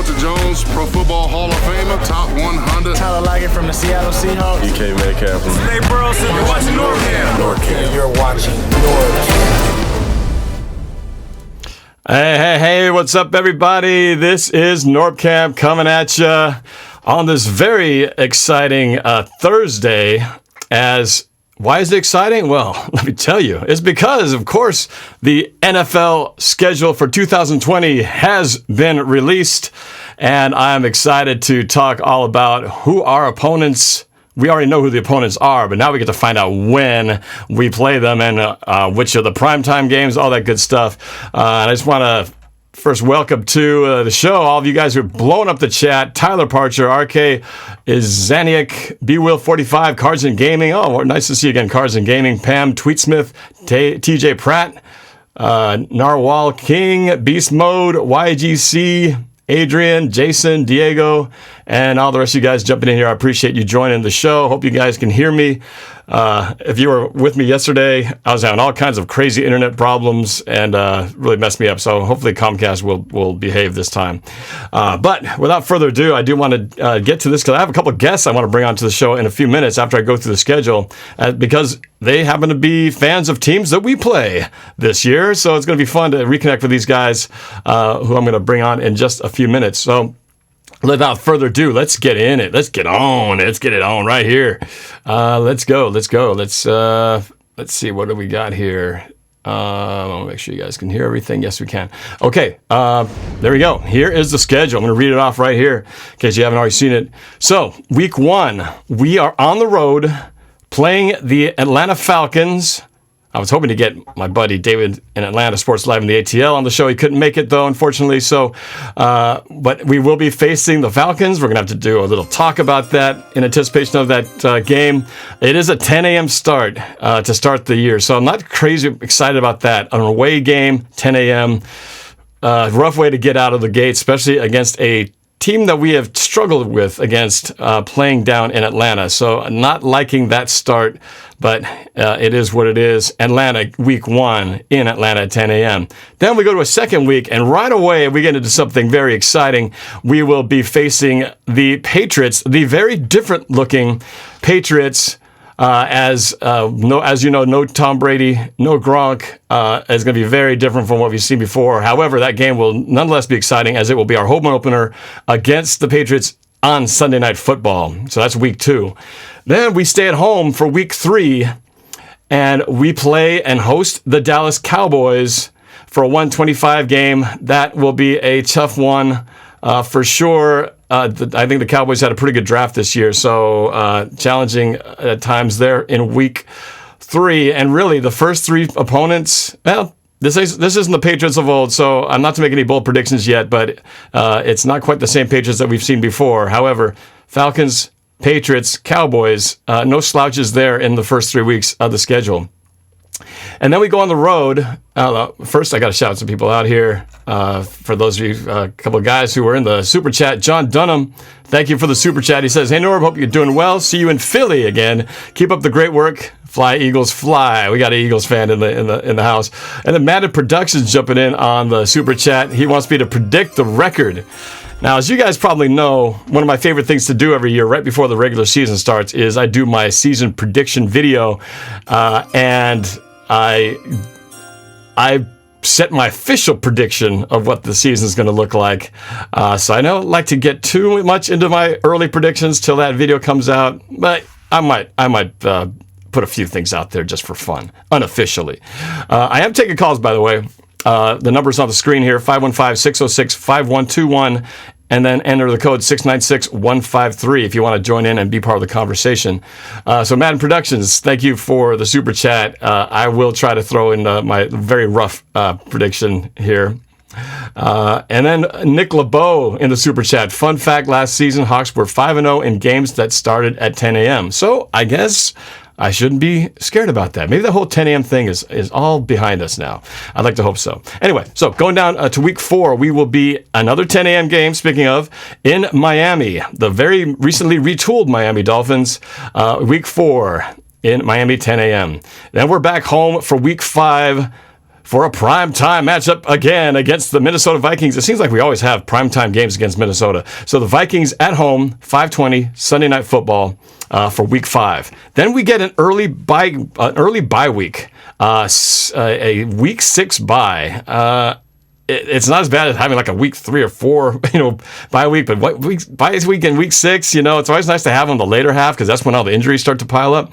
Walter Jones, Pro Football Hall of Famer, top 100. Tyler Lockett from the Seattle Seahawks. DK Metcalf from Nate Burleson. You're watching NorbCam. You're watching NorbCam. Hey, what's up, everybody? This is NorbCam coming at you on this very exciting Thursday. Why is it exciting? Well, let me tell you. It's because, of course, the NFL schedule for 2020 has been released, and I'm excited to talk all about who our opponents. We already know who the opponents are, but now we get to find out when we play them and which of the primetime games, all that good stuff. And I just want to first welcome to the show all of you guys who are blowing up the chat. Tyler Parcher, RK is Zaniak, B-Will45, Cards and Gaming. Oh, nice to see you again, Cards and Gaming. Pam Tweetsmith, TJ Pratt, Narwhal King, Beast Mode, YGC, Adrian, Jason, Diego, and all the rest of you guys jumping in here. I appreciate you joining the show. Hope you guys can hear me. If you were with me yesterday, I was having all kinds of crazy internet problems and really messed me up. So hopefully Comcast will behave this time. But without further ado, I do want to get to this because I have a couple of guests I want to bring onto the show in a few minutes after I go through the schedule because they happen to be fans of teams that we play this year. So it's going to be fun to reconnect with these guys who I'm going to bring on in just a few minutes. So without further ado, let's get in it. Let's get on. Let's get it on right here. Let's go. Let's see. What do we got here? I want to make sure you guys can hear everything. Yes, we can. Okay. There we go. Here is the schedule. I'm going to read it off right here in case you haven't already seen it. So, week 1, we are on the road playing the Atlanta Falcons. I was hoping to get my buddy David in Atlanta Sports Live in the ATL on the show. He couldn't make it, though, unfortunately. So, but we will be facing the Falcons. We're going to have to do a little talk about that in anticipation of that game. It is a 10 a.m. start to start the year. So I'm not crazy excited about that. An away game, 10 a.m. Rough way to get out of the gate, especially against a team that we have struggled with against playing down in Atlanta. So not liking that start, but it is what it is. Atlanta, week 1 in Atlanta at 10 a.m. Then we go to a second week, and right away we get into something very exciting. We will be facing the Patriots, the very different looking Patriots. As you know, no Tom Brady, no Gronk, is going to be very different from what we've seen before. However, that game will nonetheless be exciting as it will be our home opener against the Patriots on Sunday Night Football. So that's week 2. Then we stay at home for week 3, and we play and host the Dallas Cowboys for a 125 game. That will be a tough one for sure. I think the Cowboys had a pretty good draft this year, so challenging at times there in week 3. And really, the first 3 opponents, well, this isn't the Patriots of old, so I'm not to make any bold predictions yet, but it's not quite the same Patriots that we've seen before. However, Falcons, Patriots, Cowboys, no slouches there in the first 3 weeks of the schedule. And then we go on the road. First, I got to shout some people out here. For those of you, a couple of guys who were in the super chat. John Dunham, thank you for the super chat. He says, "Hey Norb, hope you're doing well. See you in Philly again. Keep up the great work. Fly Eagles, fly." We got an Eagles fan in the house. And then Madden Productions jumping in on the super chat. He wants me to predict the record. Now, as you guys probably know, one of my favorite things to do every year, right before the regular season starts, is I do my season prediction video, and I set my official prediction of what the season is going to look like. So I don't like to get too much into my early predictions till that video comes out, but I might put a few things out there just for fun, unofficially. I am taking calls, by the way. The number's on the screen here, 515-606-5121, and then enter the code 696-153 if you want to join in and be part of the conversation. So Madden Productions, thank you for the super chat. I will try to throw in my very rough prediction here. And then Nick LeBeau in the super chat. Fun fact, last season, Hawks were 5-0 in games that started at 10 a.m. So I guess I shouldn't be scared about that. Maybe the whole 10 a.m. thing is all behind us now. I'd like to hope so. Anyway, so going down to week 4, we will be another 10 a.m. game, speaking of, in Miami. The very recently retooled Miami Dolphins. Week 4 in Miami, 10 a.m. Then we're back home for week 5, for a primetime matchup again against the Minnesota Vikings. It seems like we always have primetime games against Minnesota. So the Vikings at home, 5:20 Sunday Night Football for Week 5. Then we get an early bye week, a Week 6 bye. It's not as bad as having like a Week 3 or 4, bye week. But bye week in Week 6, it's always nice to have on the later half because that's when all the injuries start to pile up.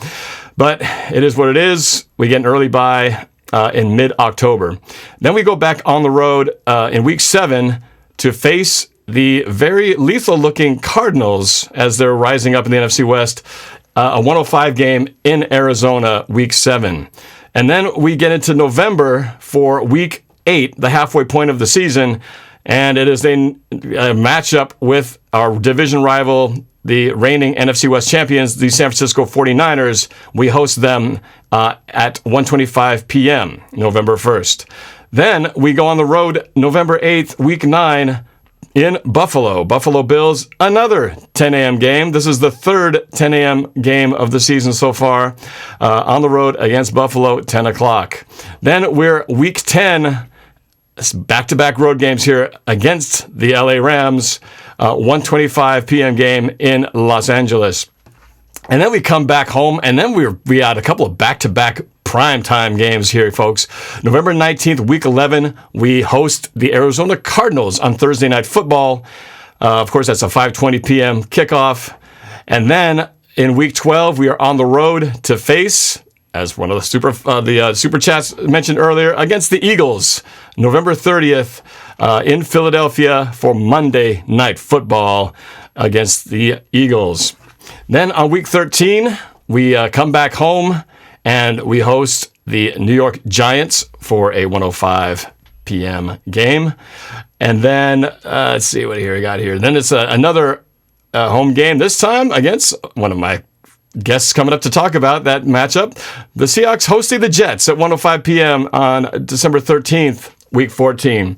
But it is what it is. We get an early bye in mid-October. Then we go back on the road in Week 7 to face the very lethal-looking Cardinals as they're rising up in the NFC West. A 105 game in Arizona, Week 7. And then we get into November for Week 8, the halfway point of the season, and it is a matchup with our division rival, the reigning NFC West champions, the San Francisco 49ers. We host them at 1:25 p.m., November 1st. Then we go on the road November 8th, Week 9, in Buffalo. Buffalo Bills, another 10 a.m. game. This is the third 10 a.m. game of the season so far. On the road against Buffalo, 10 o'clock. Then we're Week 10, back-to-back road games here against the LA Rams, 1:25 p.m. game in Los Angeles. And then we come back home, and then we had a couple of back-to-back primetime games here, folks. November 19th, Week 11, we host the Arizona Cardinals on Thursday Night Football. Of course, that's a 5:20 p.m. kickoff. And then in Week 12, we are on the road to face, as one of the super chats mentioned earlier, against the Eagles, November 30th in Philadelphia for Monday Night Football against the Eagles. Then on Week 13, we come back home and we host the New York Giants for a 1:05 p.m. game. And then, let's see what we got here. Then it's another home game, this time against one of my guests coming up to talk about that matchup. The Seahawks hosting the Jets at 1:05 p.m. on December 13th, Week 14.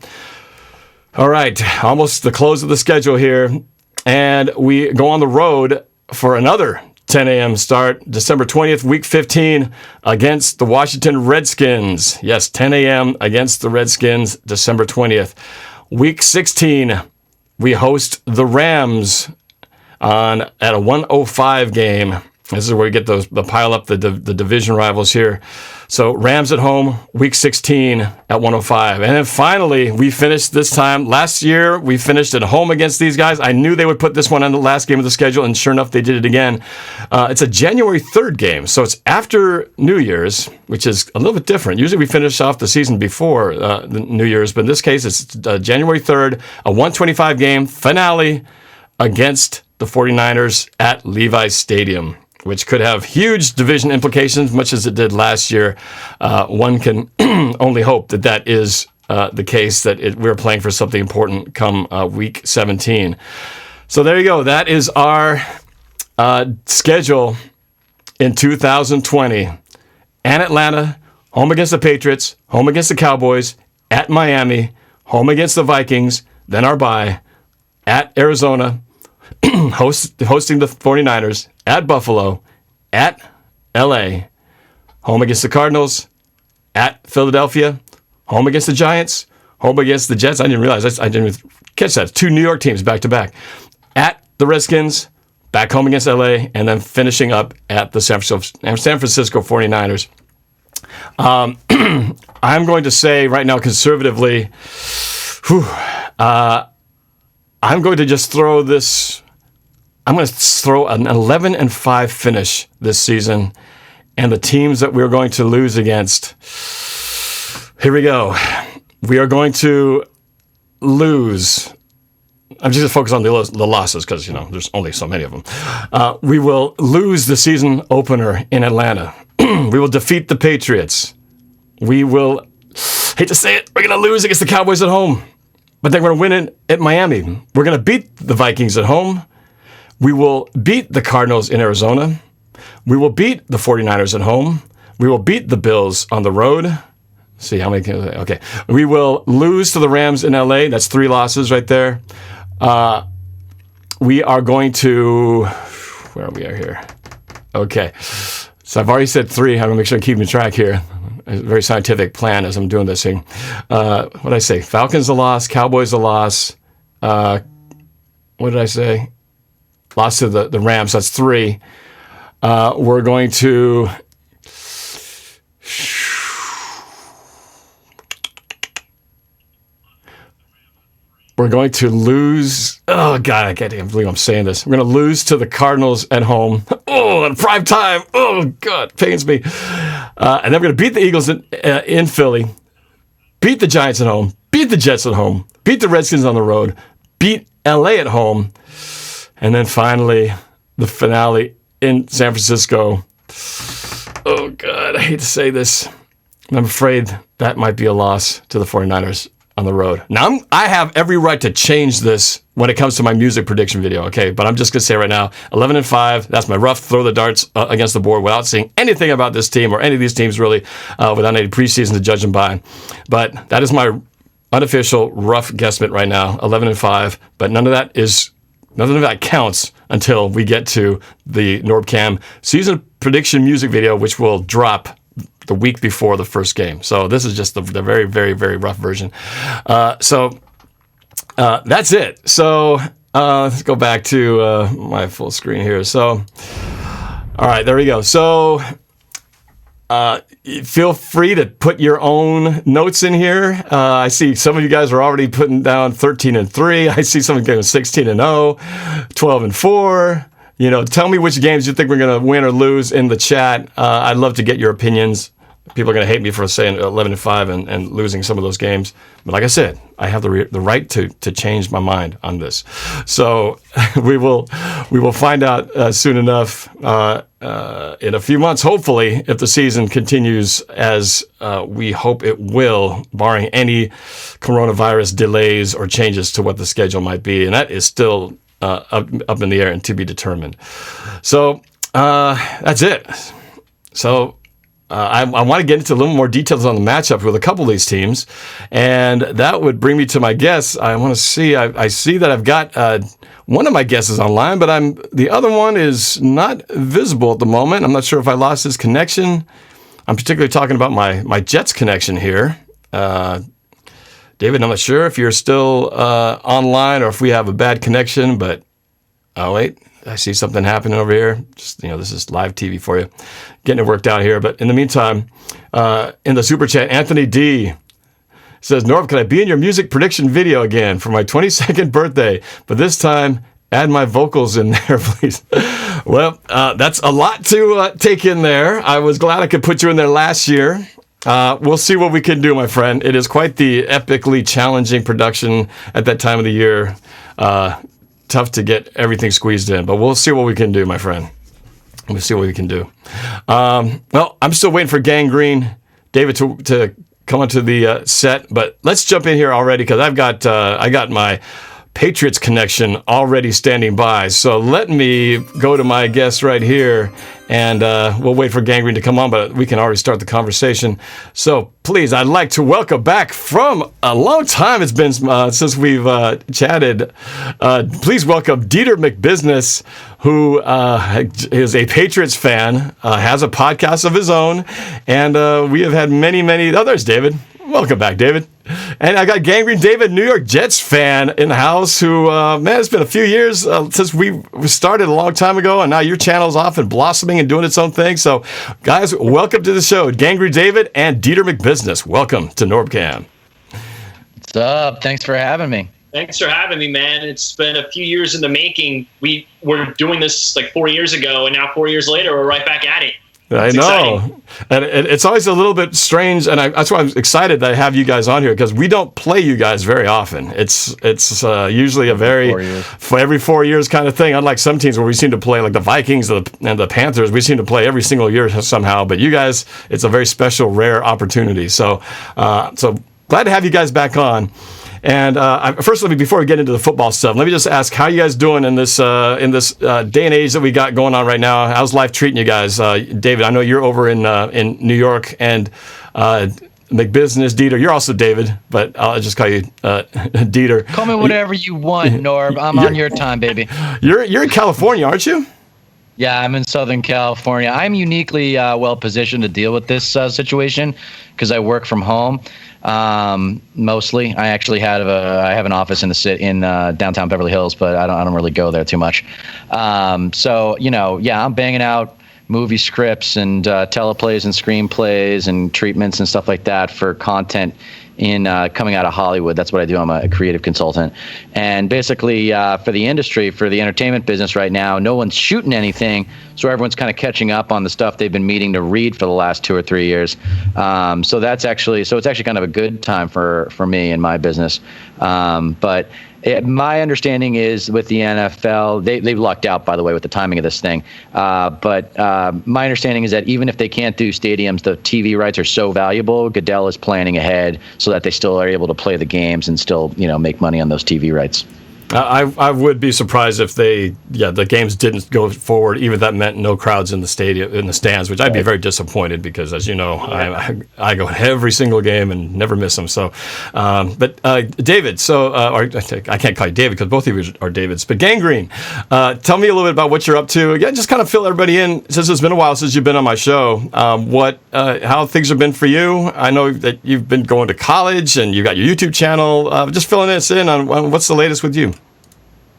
All right, almost the close of the schedule here. And we go on the road for another 10 a.m. start, December 20th, Week 15, against the Washington Redskins. Yes, 10 a.m. against the Redskins, December 20th. Week 16, we host the Rams at a 1:05 game. This is where we get the pile up the division rivals here. So Rams at home, Week 16 at 1:05. And then finally, we finished this time. Last year, we finished at home against these guys. I knew they would put this one on the last game of the schedule, and sure enough, they did it again. It's a January 3rd game, so it's after New Year's, which is a little bit different. Usually we finish off the season before the New Year's, but in this case, it's January 3rd, a 1:25 game finale against the 49ers at Levi's Stadium, which could have huge division implications, much as it did last year. One can only hope that is the case, that we're playing for something important come Week 17. So there you go. That is our schedule in 2020. And Atlanta, home against the Patriots, home against the Cowboys, at Miami, home against the Vikings, then our bye, at Arizona, hosting the 49ers, at Buffalo, at LA, home against the Cardinals, at Philadelphia, home against the Giants, home against the Jets. I didn't realize, I didn't even catch that. 2 New York teams back to back. At the Redskins, back home against LA, and then finishing up at the San Francisco 49ers. I'm going to say right now, conservatively, I'm going to just throw this. I'm going to throw an 11-5 finish this season, and the teams that we're going to lose against. Here we go. We are going to lose. I'm just going to focus on the losses because, there's only so many of them. We will lose the season opener in Atlanta. We will defeat the Patriots. We will, hate to say it, we're going to lose against the Cowboys at home. But then we're going to win it at Miami. We're going to beat the Vikings at home. We will beat the Cardinals in Arizona. We will beat the 49ers at home. We will beat the Bills on the road. See how many. Okay. We will lose to the Rams in LA. That's 3 losses right there. We are going to. Where are we here? Okay. So I've already said 3. I'm going to make sure I'm keeping track here. a very scientific plan as I'm doing this thing. What did I say? Falcons a loss, Cowboys a loss. What did I say? Lost to the Rams. That's 3. We're going to. We're going to lose. Oh, God, I can't believe I'm saying this. We're going to lose to the Cardinals at home. Oh, in prime time. Oh, God, pains me. And then we're going to beat the Eagles in Philly, beat the Giants at home, beat the Jets at home, beat the Redskins on the road, beat LA at home, and then finally the finale in San Francisco. Oh, God, I hate to say this. I'm afraid that might be a loss to the 49ers on the road. Now, I have every right to change this when it comes to my music prediction video, okay? But I'm just going to say right now, 11-5, that's my rough throw the darts against the board without seeing anything about this team or any of these teams really, without any preseason to judge them by. But that is my unofficial rough guesstimate right now, 11-5. But none of that counts until we get to the NorbCam season prediction music video, which will drop the week before the first game. So this is just the very, very, very rough version. So that's it. So let's go back to my full screen here. So, all right, there we go. So feel free to put your own notes in here. I see some of you guys are already putting down 13-3. I see some going 16-0, 12-4. You know, tell me which games you think we're going to win or lose in the chat. I'd love to get your opinions. People are going to hate me for saying 11-5 and losing some of those games. But like I said, I have the right to change my mind on this. So we will find out soon enough in a few months, hopefully, if the season continues as we hope it will, barring any coronavirus delays or changes to what the schedule might be. And that is still up in the air and to be determined. So that's it. So I want to get into a little more details on the matchup with a couple of these teams, and that would bring me to my guess. I want to see. I see that I've got one of my guesses online, but the other one is not visible at the moment. I'm not sure if I lost his connection. I'm particularly talking about my Jets connection here. David, I'm not sure if you're still online or if we have a bad connection, but oh wait, I see something happening over here. Just, this is live TV for you. Getting it worked out here. But in the meantime, in the super chat, Anthony D says, Norb, can I be in your music prediction video again for my 22nd birthday? But this time, add my vocals in there, please. Well, that's a lot to take in there. I was glad I could put you in there last year. We'll see what we can do, my friend. It is quite the epically challenging production at that time of the year. Tough to get everything squeezed in, but we'll see what we can do, my friend. We'll see what we can do. Well, I'm still waiting for Gangrene, David, to come onto the set, but let's jump in here already because I got my Patriots connection already standing by. So let me go to my guest right here, and we'll wait for Gangrene to come on, but we can already start the conversation. So please, I'd like to welcome back from a long time it's been since we've chatted. Please welcome Dieter McBusiness, who is a Patriots fan, has a podcast of his own, and we have had many, many others, David. Welcome back, David. And I got Gangrene David, New York Jets fan in the house who, man, it's been a few years since we started a long time ago, and now your channel's off and blossoming and doing its own thing. So, guys, welcome to the show. Gangrene David and Dieter McBusiness. Welcome to NorbCam. What's up? Thanks for having me. Thanks for having me, man. It's been a few years in the making. We were doing this like 4 years ago, and now 4 years later, we're right back at it. I know. Exciting. And it's always a little bit strange, and that's why I'm excited that I have you guys on here, because we don't play you guys very often. It's usually a for every 4 years kind of thing, unlike some teams where we seem to play, like the Vikings and the Panthers, we seem to play every single year somehow. But you guys, it's a very special, rare opportunity. So glad to have you guys back on. And first, before we get into the football stuff, let me just ask, how you guys doing in this day and age that we got going on right now? How's life treating you guys? David, I know you're over in New York, and McBusiness, Dieter, you're also David, but I'll just call you Dieter. Call me whatever you want, Norb. I'm on your time, baby. You're in California, aren't you? Yeah, I'm in Southern California. I'm uniquely well positioned to deal with this situation because I work from home mostly. I actually I have an office in downtown Beverly Hills, but I don't really go there too much. So I'm banging out movie scripts and teleplays and screenplays and treatments and stuff like that for content in coming out of Hollywood. That's what I do. I'm a creative consultant. And basically for the industry, for the entertainment business right now, no one's shooting anything. So everyone's kind of catching up on the stuff they've been meaning to read for the last 2 or 3 years. So it's actually kind of a good time for me and my business. But my understanding is with the NFL, they've lucked out, by the way, with the timing of this thing. But my understanding is that even if they can't do stadiums, the TV rights are so valuable. Goodell is planning ahead so that they still are able to play the games and still, make money on those TV rights. I would be surprised if the games didn't go forward, even if that meant no crowds in the stadium, in the stands, which I'd be very disappointed because, as you know, I go every single game and never miss them. So, but David, or I can't call you David because both of you are Davids, but Gangrene, tell me a little bit about what you're up to. Again, just kind of fill everybody in since it's been a while since you've been on my show. How things have been for you? I know that you've been going to college and you got your YouTube channel. Just filling us in on what's the latest with you.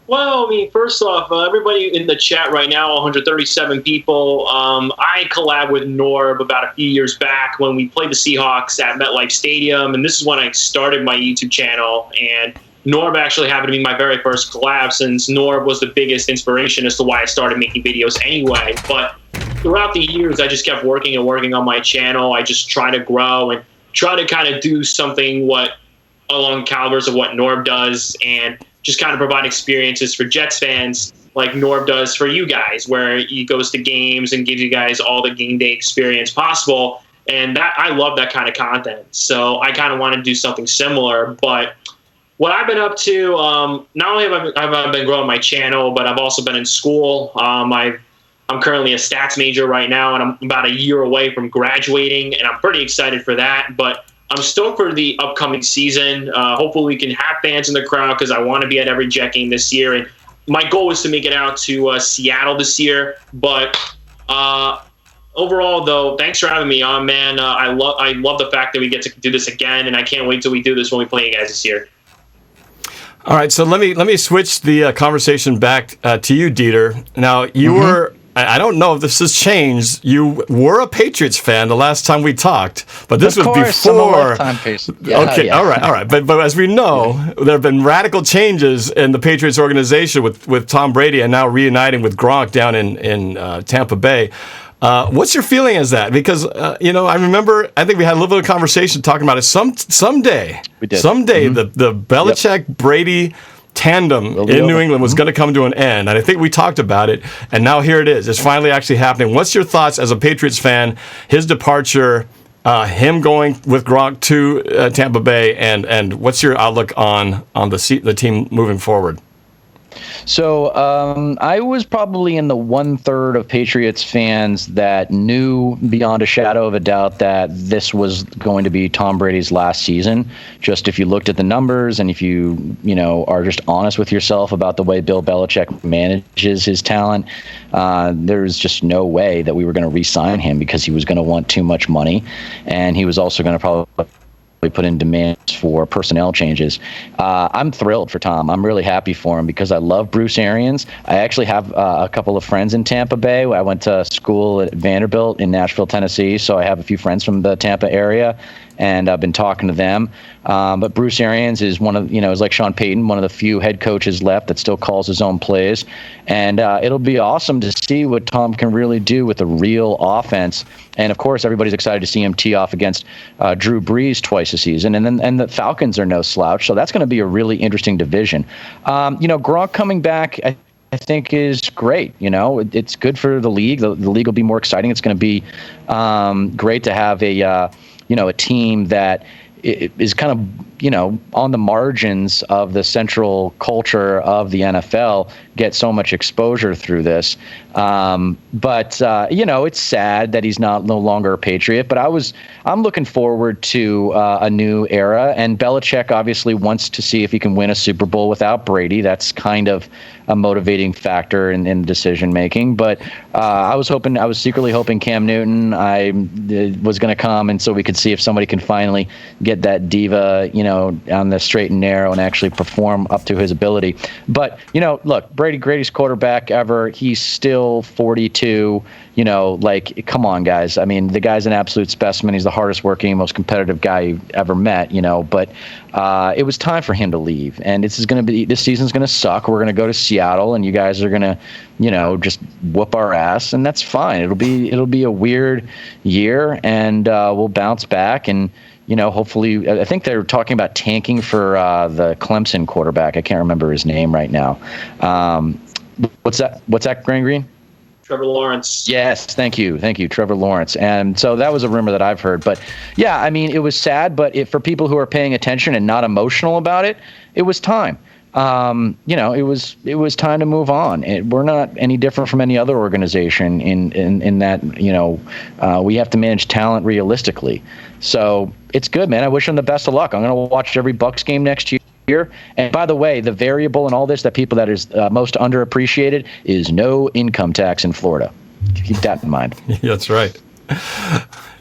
Well, I mean, first off, everybody in the chat right now, 137 people, I collabed with Norb about a few years back when we played the Seahawks at MetLife Stadium, and this is when I started my YouTube channel, and Norb actually happened to be my very first collab since Norb was the biggest inspiration as to why I started making videos anyway. But throughout the years, I just kept working on my channel. I just try to grow and try to kind of do something along calibers of what Norb does, and just kind of provide experiences for Jets fans like Norb does for you guys, where he goes to games and gives you guys all the game day experience possible. And I love that kind of content. So I kind of want to do something similar. But what I've been up to, not only have I been growing my channel, but I've also been in school. I'm currently a stats major right now, and I'm about a year away from graduating, and I'm pretty excited for that. But I'm stoked for the upcoming season. Hopefully we can have fans in the crowd because I want to be at every Jet game this year. And my goal is to make it out to Seattle this year. But overall, though, thanks for having me on, man. I love the fact that we get to do this again, and I can't wait till we do this when we play you guys this year. All right, so let me switch the conversation back to you, Dieter. Now, you were... I don't know if this has changed. You were a Patriots fan the last time we talked, but this was before. Okay, all right. But as we know, there have been radical changes in the Patriots organization with Tom Brady and now reuniting with Gronk down in Tampa Bay. What's your feeling as that? Because I remember I think we had a little bit of conversation talking about it. Someday we did. The Belichick Brady tandem in New England was going to come to an end, and I think we talked about it, and now here it is. It's finally actually happening. What's your thoughts as a Patriots fan, his departure, him going with Gronk to Tampa Bay, and what's your outlook on the team moving forward? So I was probably in the 1/3 of Patriots fans that knew beyond a shadow of a doubt that this was going to be Tom Brady's last season. Just if you looked at the numbers and if you are just honest with yourself about the way Bill Belichick manages his talent, there's just no way that we were going to re-sign him because he was going to want too much money, and he was also going to probably put in demands for personnel changes. I'm thrilled for Tom. I'm really happy for him because I love Bruce Arians. I actually have a couple of friends in Tampa Bay. I went to school at Vanderbilt in Nashville, Tennessee, so I have a few friends from the Tampa area, and I've been talking to them. But Bruce Arians is is like Sean Payton, one of the few head coaches left that still calls his own plays. And it'll be awesome to see what Tom can really do with a real offense. And of course, everybody's excited to see him tee off against Drew Brees twice a season. And the Falcons are no slouch. So that's going to be a really interesting division. Gronk coming back, I think is great. It's good for the league. The league will be more exciting. It's going to be great to have a team that is kind of, on the margins of the central culture of the NFL get so much exposure through this. But it's sad that he's no longer a Patriot, but I'm looking forward to a new era, and Belichick obviously wants to see if he can win a Super Bowl without Brady. That's kind of a motivating factor in decision making. But I was secretly hoping Cam Newton was going to come, and so we could see if somebody can finally get that diva, on the straight and narrow and actually perform up to his ability. But look, Brady, greatest quarterback ever. He's still 42. Come on, guys. I mean, the guy's an absolute specimen. He's the hardest working, most competitive guy you've ever met, but it was time for him to leave. And this season's going to suck. We're going to go to Seattle, and you guys are going to, just whoop our ass, and that's fine. It'll be a weird year, and we'll bounce back. And, hopefully, I think they're talking about tanking for the Clemson quarterback. I can't remember his name right now. What's that, Green? Trevor Lawrence. Yes, thank you, Trevor Lawrence. And so that was a rumor that I've heard. But yeah, I mean, it was sad, but for people who are paying attention and not emotional about it, it was time. It was time to move on. We're not any different from any other organization in that, we have to manage talent realistically. So it's good, man. I wish him the best of luck. I'm going to watch every Bucs game next year. And by the way, the variable in all this that is most underappreciated is no income tax in Florida. Keep that in mind. That's right.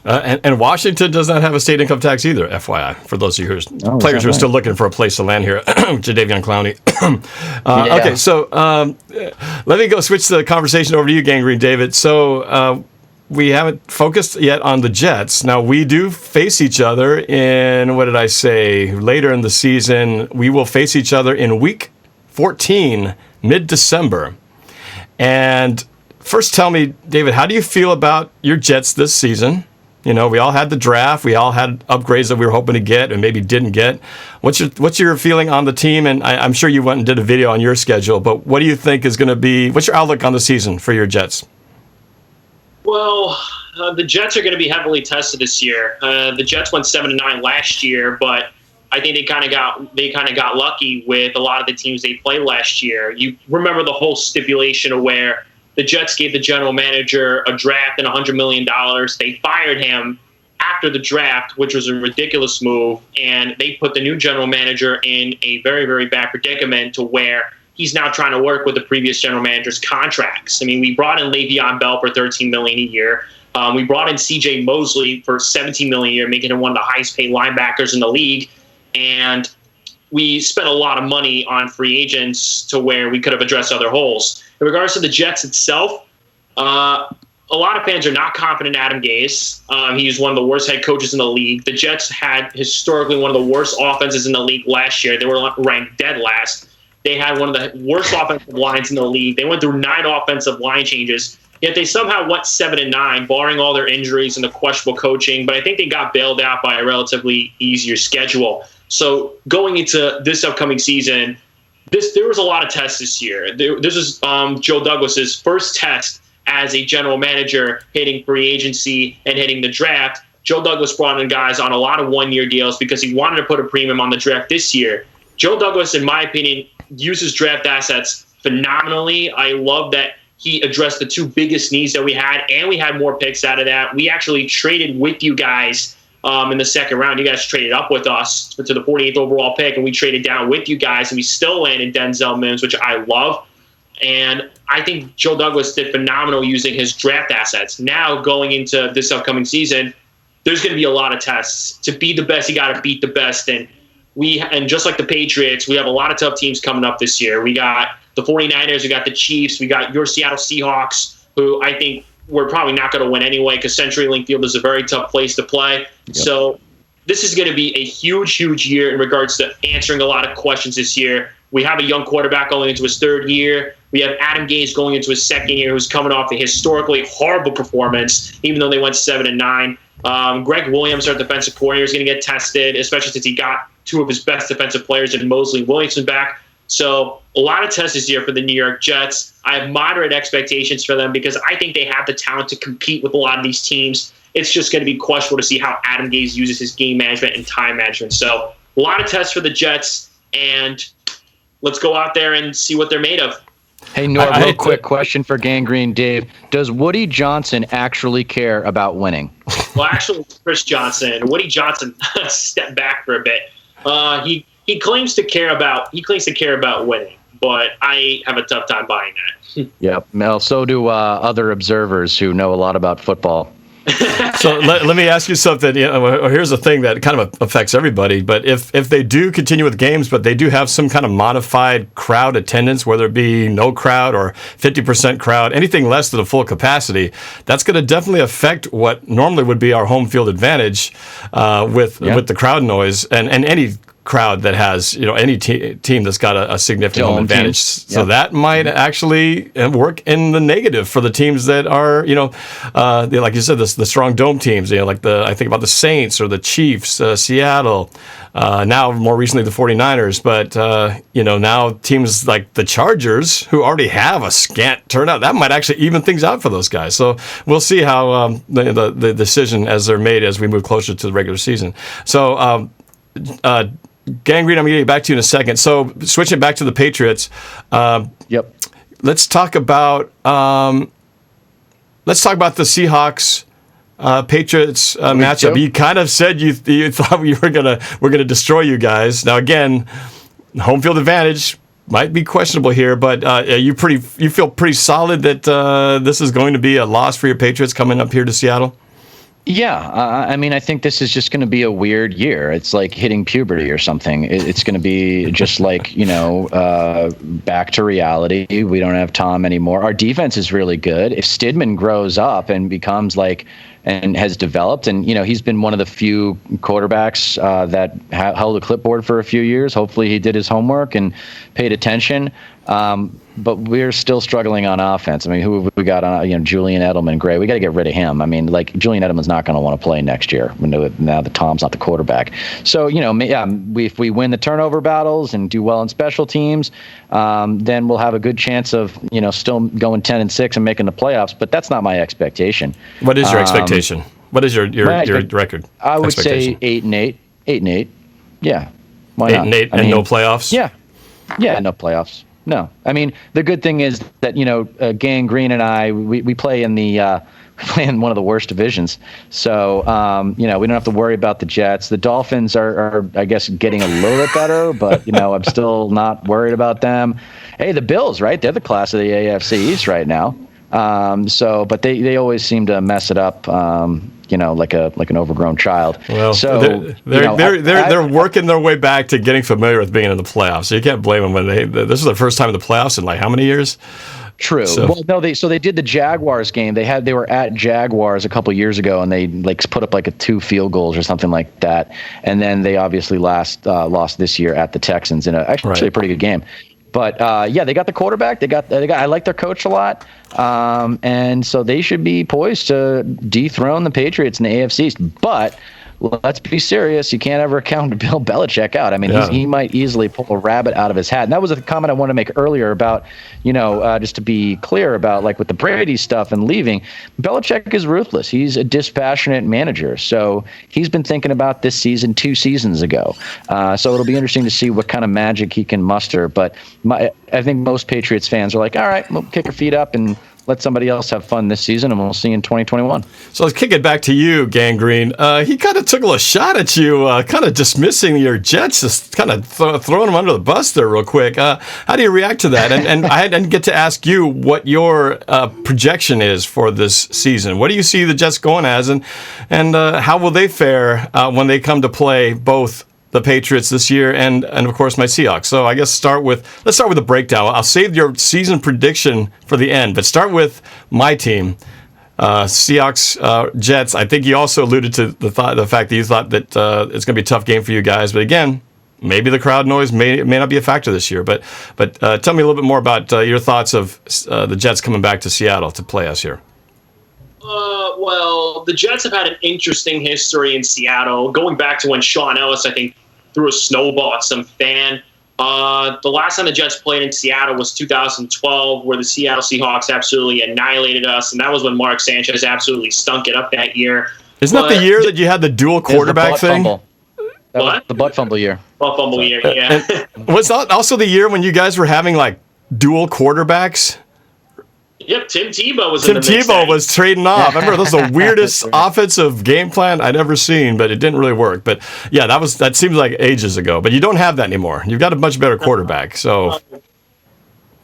And Washington does not have a state income tax either, FYI, for those of you players who are still looking for a place to land here. Jadeveon Clowney. Yeah. Okay, so let me go switch the conversation over to you, Gangrene David. So we haven't focused yet on the Jets. Now, we do face each other in, later in the season. We will face each other in Week 14, mid-December. And first tell me, David, how do you feel about your Jets this season? We all had the draft. We all had upgrades that we were hoping to get and maybe didn't get. What's your feeling on the team? And I'm sure you went and did a video on your schedule, but what do you think is going to be – what's your outlook on the season for your Jets? Well, the Jets are going to be heavily tested this year. The Jets went 7-9 last year, but I think they kind of got lucky with a lot of the teams they played last year. You remember the whole stipulation of where the Jets gave the general manager a draft and $100 million. They fired him after the draft, which was a ridiculous move, and they put the new general manager in a very, very bad predicament to where he's now trying to work with the previous general manager's contracts. I mean, we brought in Le'Veon Bell for $13 million a year. We brought in C.J. Mosley for $17 million a year, making him one of the highest-paid linebackers in the league. And we spent a lot of money on free agents to where we could have addressed other holes. In regards to the Jets itself, a lot of fans are not confident in Adam Gase. He's one of the worst head coaches in the league. The Jets had historically one of the worst offenses in the league last year. They were ranked dead last. They had one of the worst offensive lines in the league. They went through 9 offensive line changes, yet they somehow went 7-9, barring all their injuries and the questionable coaching. But I think they got bailed out by a relatively easier schedule. So going into this upcoming season, there was a lot of tests this year. This was Joe Douglas's first test as a general manager, hitting free agency and hitting the draft. Joe Douglas brought in guys on a lot of one-year deals because he wanted to put a premium on the draft this year. Joe Douglas, in my opinion, uses draft assets phenomenally. I love that he addressed the 2 biggest needs that we had, and we had more picks out of that. We actually traded with you guys in the second round. You guys traded up with us to the 48th overall pick, and we traded down with you guys, and we still landed Denzel Mims, which I love. And I think Joe Douglas did phenomenal using his draft assets. Now, going into this upcoming season, there's going to be a lot of tests. To be the best, you got to beat the best. And just like the Patriots, we have a lot of tough teams coming up this year. We got the 49ers, we got the Chiefs, we got your Seattle Seahawks, who I think we're probably not going to win anyway because CenturyLink Field is a very tough place to play. Yep. So this is going to be a huge, huge year in regards to answering a lot of questions this year. We have a young quarterback going into his 3rd year. We have Adam Gase going into his 2nd year, who's coming off a historically horrible performance, even though they went 7-9. Greg Williams, our defensive coordinator, is going to get tested, especially since he got 2 of his best defensive players in Mosley and Williamson back. So a lot of tests this year for the New York Jets. I have moderate expectations for them because I think they have the talent to compete with a lot of these teams. It's just going to be questionable to see how Adam Gase uses his game management and time management. So a lot of tests for the Jets, and let's go out there and see what they're made of. Hey, Norb, real quick question for Gangrene Dave. Does Woody Johnson actually care about winning? Well, actually, Chris Johnson. Woody Johnson stepped back for a bit. He claims to care about winning, but I have a tough time buying that. Yep. Well, so do other observers who know a lot about football. So let me ask you something. Here's a thing that kind of affects everybody. But if they do continue with games, but they do have some kind of modified crowd attendance, whether it be no crowd or 50% crowd, anything less than a full capacity, that's going to definitely affect what normally would be our home field advantage with the crowd noise and any crowd that has any team that's got a significant home advantage. So that might actually work in the negative for the teams that are like you said, the strong dome teams. Like I think about the Saints or the Chiefs, Seattle. Now more recently the 49ers, but now teams like the Chargers, who already have a scant turnout, that might actually even things out for those guys. So we'll see how the decision as they're made as we move closer to the regular season. So. Gangrene, I'm going to get back to you in a second. So, switching back to the Patriots. Yep. Let's talk about the Seahawks Patriots matchup. You kind of said you thought we're gonna destroy you guys. Now, again, home field advantage might be questionable here, but you feel pretty solid that this is going to be a loss for your Patriots coming up here to Seattle. Yeah, I mean, I think this is just going to be a weird year. It's like hitting puberty or something. It's going to be just like, back to reality. We don't have Tom anymore. Our defense is really good. If Stidman grows up and becomes and has developed, and he's been one of the few quarterbacks that held a clipboard for a few years. Hopefully he did his homework and paid attention. But we're still struggling on offense. I mean, who have we got on? Julian Edelman, great. We got to get rid of him. I mean, Julian Edelman's not going to want to play next year now that Tom's not the quarterback. So, if we win the turnover battles and do well in special teams, then we'll have a good chance of, still going 10-6 and making the playoffs. But that's not my expectation. What is your expectation? What is your record? I would say 8-8. 8-8. Yeah. Why 8-8 and no playoffs? Yeah. Yeah, no playoffs. No, I mean the good thing is that Gangrene and I we play in one of the worst divisions, so we don't have to worry about the Jets. The Dolphins are I guess getting a little bit better, but I'm still not worried about them. Hey, the Bills, right? They're the class of the AFC East right now. But they always seem to mess it up. Like an overgrown child. Well, so they're working their way back to getting familiar with being in the playoffs. So you can't blame them when this is their first time in the playoffs in how many years? True. So. Well, no, they did the Jaguars game. They were at Jaguars a couple years ago, and they put up a 2 field goals or something like that. And then they obviously lost this year at the Texans in a pretty good game. But they got the quarterback. They got. I like their coach a lot, and so they should be poised to dethrone the Patriots in the AFC East. But let's be serious. You can't ever count Bill Belichick out. I mean, he might easily pull a rabbit out of his hat. And that was a comment I wanted to make earlier about, just to be clear about with the Brady stuff and leaving. Belichick is ruthless. He's a dispassionate manager. So he's been thinking about this season 2 seasons ago. So it'll be interesting to see what kind of magic he can muster. But I think most Patriots fans are all right, we'll kick our feet up and let somebody else have fun this season, and we'll see you in 2021. So let's kick it back to you, Gangrene. He kind of took a little shot at you, kind of dismissing your Jets, just kind of throwing them under the bus there real quick. How do you react to that? And I didn't get to ask you what your projection is for this season. What do you see the Jets going as, and how will they fare when they come to play both the Patriots this year and of course my Seahawks? So I guess let's start with a breakdown. I'll save your season prediction for the end, but start with my team, Seahawks, Jets. I think you also alluded to the fact that you thought that it's going to be a tough game for you guys, but again, maybe the crowd noise may not be a factor this year. But tell me a little bit more about your thoughts of the Jets coming back to Seattle to play us here. Well, the Jets have had an interesting history in Seattle, going back to when Sean Ellis, I think, threw a snowball at some fan. The last time the Jets played in Seattle was 2012, where the Seattle Seahawks absolutely annihilated us, and that was when Mark Sanchez absolutely stunk it up that year. Isn't that the year that you had the dual quarterback thing? The butt fumble year. Butt fumble year, yeah. Was that also the year when you guys were having dual quarterbacks? Yep, Tim Tebow was in the mix. Tim Tebow was trading off. I remember that was the weirdest offensive game plan I'd ever seen, but it didn't really work. But yeah, that seems like ages ago. But you don't have that anymore. You've got a much better quarterback. So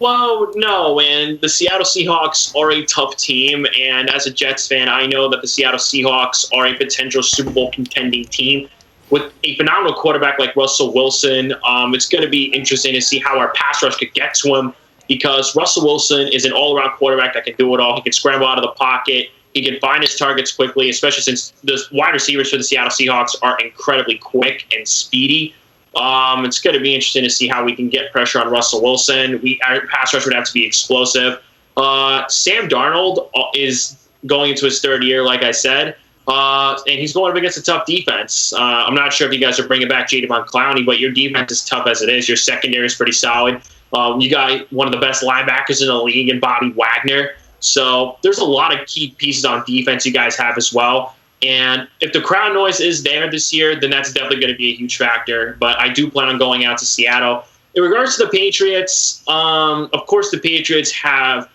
Well, no, and the Seattle Seahawks are a tough team, and as a Jets fan, I know that the Seattle Seahawks are a potential Super Bowl contending team. With a phenomenal quarterback like Russell Wilson, it's going to be interesting to see how our pass rush could get to him, because Russell Wilson is an all-around quarterback that can do it all. He can scramble out of the pocket. He can find his targets quickly, especially since the wide receivers for the Seattle Seahawks are incredibly quick and speedy. It's going to be interesting to see how we can get pressure on Russell Wilson. Our pass rush would have to be explosive. Sam Darnold is going into his third year, like I said, and he's going up against a tough defense. I'm not sure if you guys are bringing back Jadeveon Clowney, but your defense is tough as it is. Your secondary is pretty solid. You got one of the best linebackers in the league in Bobby Wagner. So there's a lot of key pieces on defense you guys have as well. And if the crowd noise is there this year, then that's definitely going to be a huge factor. But I do plan on going out to Seattle. In regards to the Patriots, of course, the Patriots have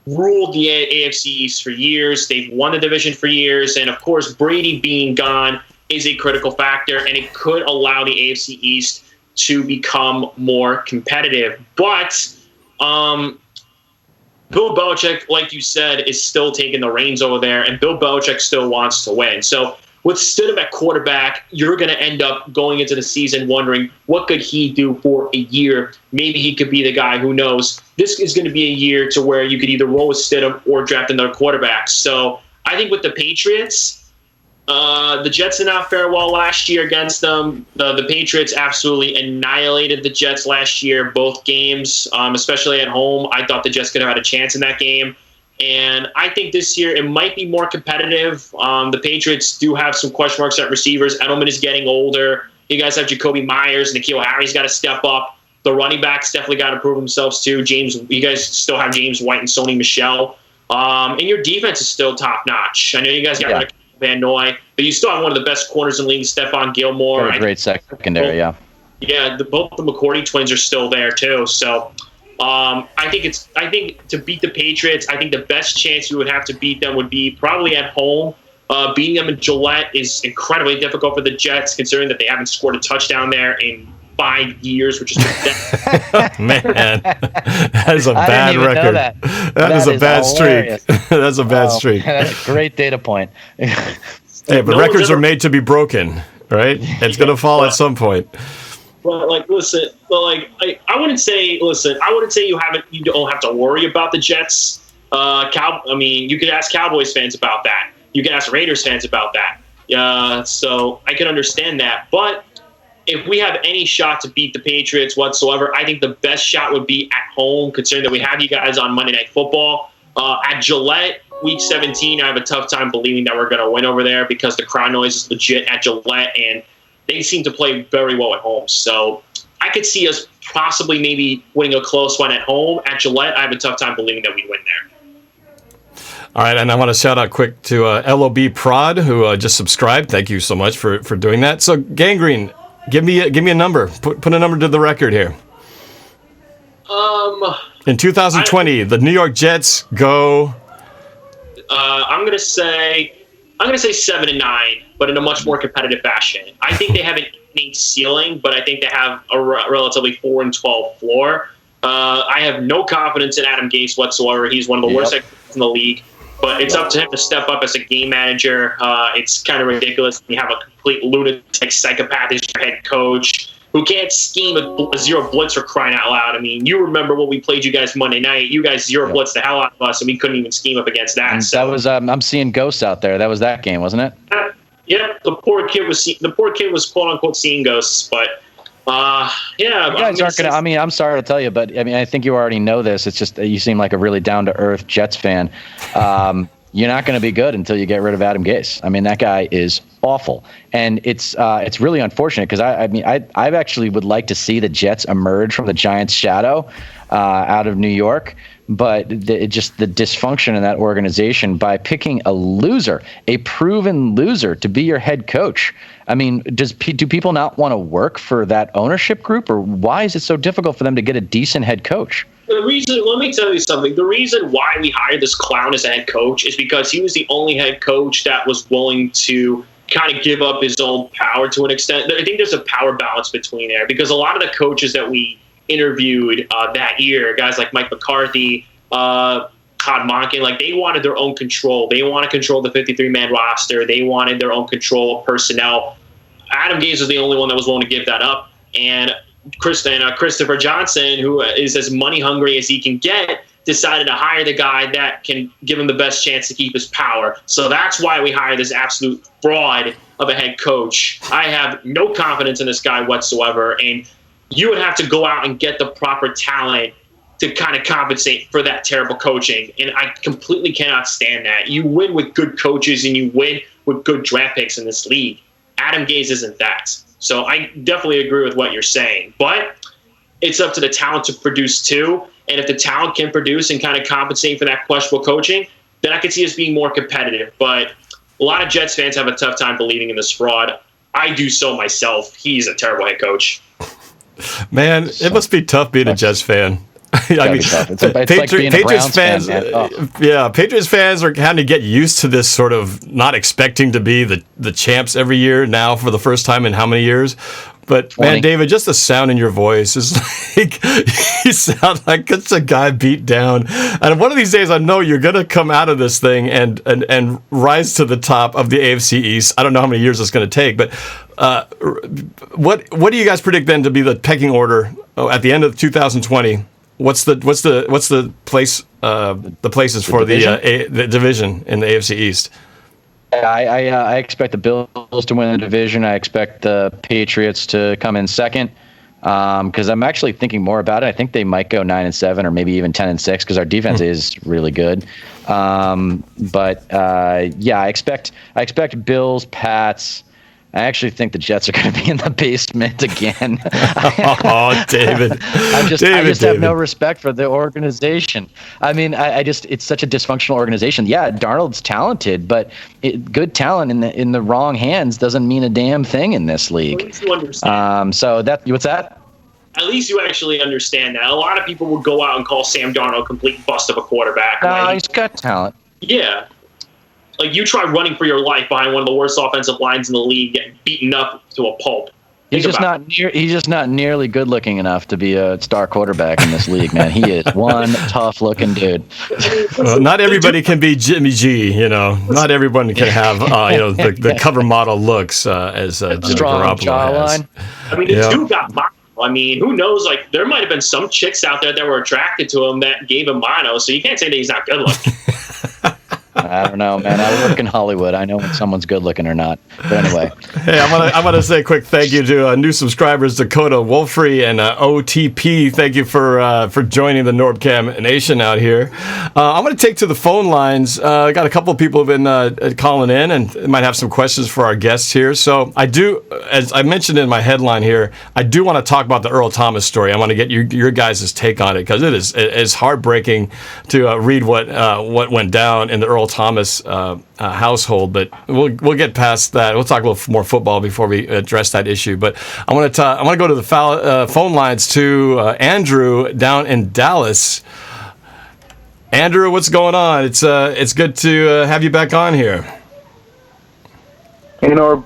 ruled the AFC East for years. They've won the division for years. And, of course, Brady being gone is a critical factor, and it could allow the AFC East to become more competitive. But Bill Belichick, like you said, is still taking the reins over there, and Bill Belichick still wants to win. So with Stidham at quarterback, you're going to end up going into the season wondering, what could he do for a year? Maybe he could be the guy. Who knows? This is going to be a year to where you could either roll with Stidham or draft another quarterback. So I think with the Patriots, the Jets did not fare well last year against them. The Patriots absolutely annihilated the Jets last year, both games, especially at home. I thought the Jets could have had a chance in that game. And I think this year it might be more competitive. The Patriots do have some question marks at receivers. Edelman is getting older. You guys have Jacoby Myers. N'Keal Harry's got to step up. The running backs definitely got to prove themselves too. You guys still have James White and Sony Michel. And your defense is still top-notch. I know you guys got Van Noy, but you still have one of the best corners in the league, Stephon Gilmore. Great secondary, yeah. Yeah, both the McCourty twins are still there too. So I think to beat the Patriots, I think the best chance you would have to beat them would be probably at home. Beating them in Gillette is incredibly difficult for the Jets, considering that they haven't scored a touchdown there in 5 years, which is man, that is a bad record. That is a bad hilarious. Streak. That's a bad streak. That's a great data point. Hey, but records are made to be broken, right? It's going to fall at some point. But I wouldn't say you don't have to worry about the Jets. You could ask Cowboys fans about that. You can ask Raiders fans about that. So I can understand that. But if we have any shot to beat the Patriots whatsoever, I think the best shot would be at home, considering that we have you guys on Monday Night Football. At Gillette, Week 17, I have a tough time believing that we're going to win over there, because the crowd noise is legit at Gillette, and they seem to play very well at home. So I could see us possibly maybe winning a close one at home. At Gillette, I have a tough time believing that we'd win there. All right, and I want to shout out quick to LOB Prod, who just subscribed. Thank you so much for doing that. So, Gangrene, give me a number. Put a number to the record here. In 2020, the New York Jets go. I'm gonna say 7-9, but in a much more competitive fashion. I think they have an 8 ceiling, but I think they have a relatively 4-12 floor. I have no confidence in Adam Gase whatsoever. He's one of the worst in the league. But it's up to him to step up as a game manager. It's kind of ridiculous. You have a complete lunatic psychopath as your head coach who can't scheme a zero blitz for crying out loud. I mean, you remember when we played you guys Monday night. You guys zero blitz the hell out of us, and we couldn't even scheme up against that. And so that was I'm seeing ghosts out there. That was that game, wasn't it? Yeah, the poor kid was quote unquote seeing ghosts, but. You guys aren't gonna. I mean, I'm sorry to tell you, but I mean, I think you already know this. It's just you seem like a really down to earth Jets fan. You're not going to be good until you get rid of Adam Gase. I mean, that guy is awful, and it's really unfortunate because I actually would like to see the Jets emerge from the Giants' shadow out of New York. But the dysfunction in that organization by picking a loser, a proven loser, to be your head coach. I mean, do people not want to work for that ownership group, or why is it so difficult for them to get a decent head coach? Let me tell you something. The reason why we hired this clown as a head coach is because he was the only head coach that was willing to kind of give up his own power to an extent. I think there's a power balance between there, because a lot of the coaches that we interviewed that year, guys like Mike McCarthy, Todd Monken, like they wanted their own control. They want to control the 53-man roster. They wanted their own control of personnel. Adam Gase was the only one that was willing to give that up. And Christopher Johnson, who is as money hungry as he can get, decided to hire the guy that can give him the best chance to keep his power. So that's why we hired this absolute fraud of a head coach. I have no confidence in this guy whatsoever. And you would have to go out and get the proper talent to kind of compensate for that terrible coaching. And I completely cannot stand that. You win with good coaches and you win with good draft picks in this league. Adam Gase isn't that. So I definitely agree with what you're saying. But it's up to the talent to produce too. And if the talent can produce and kind of compensate for that questionable coaching, then I could see us being more competitive. But a lot of Jets fans have a tough time believing in this fraud. I do so myself. He's a terrible head coach. Man, it must be tough being a Jets fan. I mean, it's like being a Browns fans, fan, man. Yeah, Patriots fans are having to get used to this sort of not expecting to be the champs every year now for the first time in how many years. But 20. Man, David, just the sound in your voice is like you sound like it's a guy beat down. And one of these days, I know you're gonna come out of this thing and rise to the top of the AFC East. I don't know how many years it's gonna take, but what do you guys predict then to be the pecking order at the end of 2020? What's the place the places for the division in the AFC East? I expect the Bills to win the division. I expect the Patriots to come in second because I'm actually thinking more about it. I think they might go 9-7 or maybe even 10-6 because our defense is really good. But I expect Bills, Pats. I actually think the Jets are going to be in the basement again. Oh, David. I just have no respect for the organization. I mean, it's such a dysfunctional organization. Yeah, Darnold's talented, but good talent in the wrong hands doesn't mean a damn thing in this league. At least you understand. What's that? At least you actually understand that. A lot of people would go out and call Sam Darnold a complete bust of a quarterback. He's got talent. Yeah. Like, you try running for your life behind one of the worst offensive lines in the league, getting beaten up to a pulp. He's just not nearly good looking enough to be a star quarterback in this league, man. He is one tough looking dude. Well, not everybody can be Jimmy G, you know. Not everyone can have the cover model looks as Jimmy Garoppolo has. I mean, the dude got mono. I mean, who knows? Like, there might have been some chicks out there that were attracted to him that gave him mono, so you can't say that he's not good looking. I don't know, man. I work in Hollywood. I know when someone's good looking or not. But anyway. Hey, I want to say a quick thank you to new subscribers, Dakota Wolfrey and OTP. Thank you for joining the NorbCam Nation out here. I'm going to take to the phone lines. I got a couple of people who've been calling in and might have some questions for our guests here. So I do, as I mentioned in my headline here, I do want to talk about the Earl Thomas story. I want to get your guys' take on it because it is heartbreaking to read what went down in the Earl Thomas household, but we'll get past that. We'll talk a little more football before we address that issue. But I want to go to the phone lines to Andrew down in Dallas. Andrew, what's going on? It's good to have you back on here. Hey, Norb.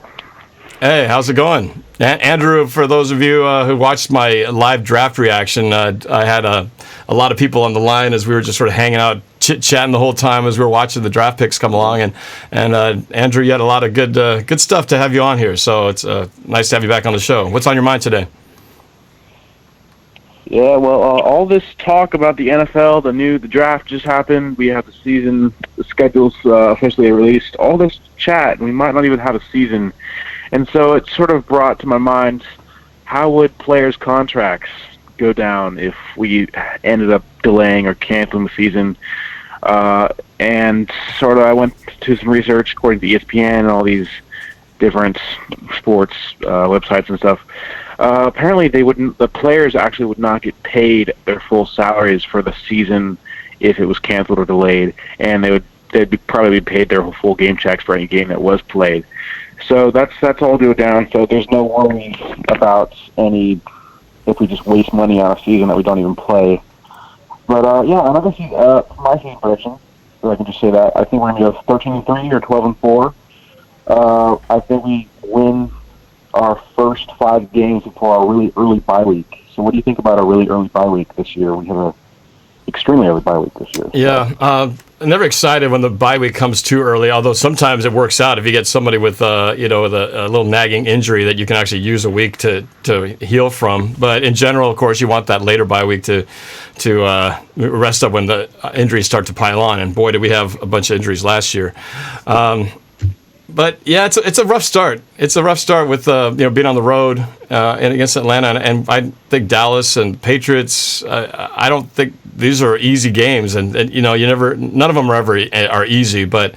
Hey, how's it going? Andrew, for those of you who watched my live draft reaction, I had a lot of people on the line as we were just sort of hanging out, chit-chatting the whole time as we were watching the draft picks come along. And Andrew, you had a lot of good stuff to have you on here. So it's nice to have you back on the show. What's on your mind today? Yeah, well, all this talk about the NFL, the draft just happened. We have the schedules officially released. All this chat, and we might not even have a season. And so it sort of brought to my mind, how would players' contracts go down if we ended up delaying or canceling the season? And sort of I went to some research according to ESPN and all these different sports websites and stuff. Apparently the players actually would not get paid their full salaries for the season if it was canceled or delayed, and they'd probably be paid their full game checks for any game that was played. So that's all go down. So there's no worry about if we just waste money on a season that we don't even play. But another season, my season prediction, if I can just say that, I think we're going to go 13-3 or 12-4. I think we win our first 5 games before our really early bye week. So So what do you think about a really early bye week this year? We have a extremely early bye week this year. Yeah, I'm never excited when the bye week comes too early, although sometimes it works out if you get somebody with, with a little nagging injury that you can actually use a week to heal from. But in general, of course, you want that later bye week to rest up when the injuries start to pile on. And boy, did we have a bunch of injuries last year. But yeah, it's a rough start. It's a rough start with being on the road and against Atlanta, and I think Dallas and Patriots. I don't think these are easy games, and none of them are easy. But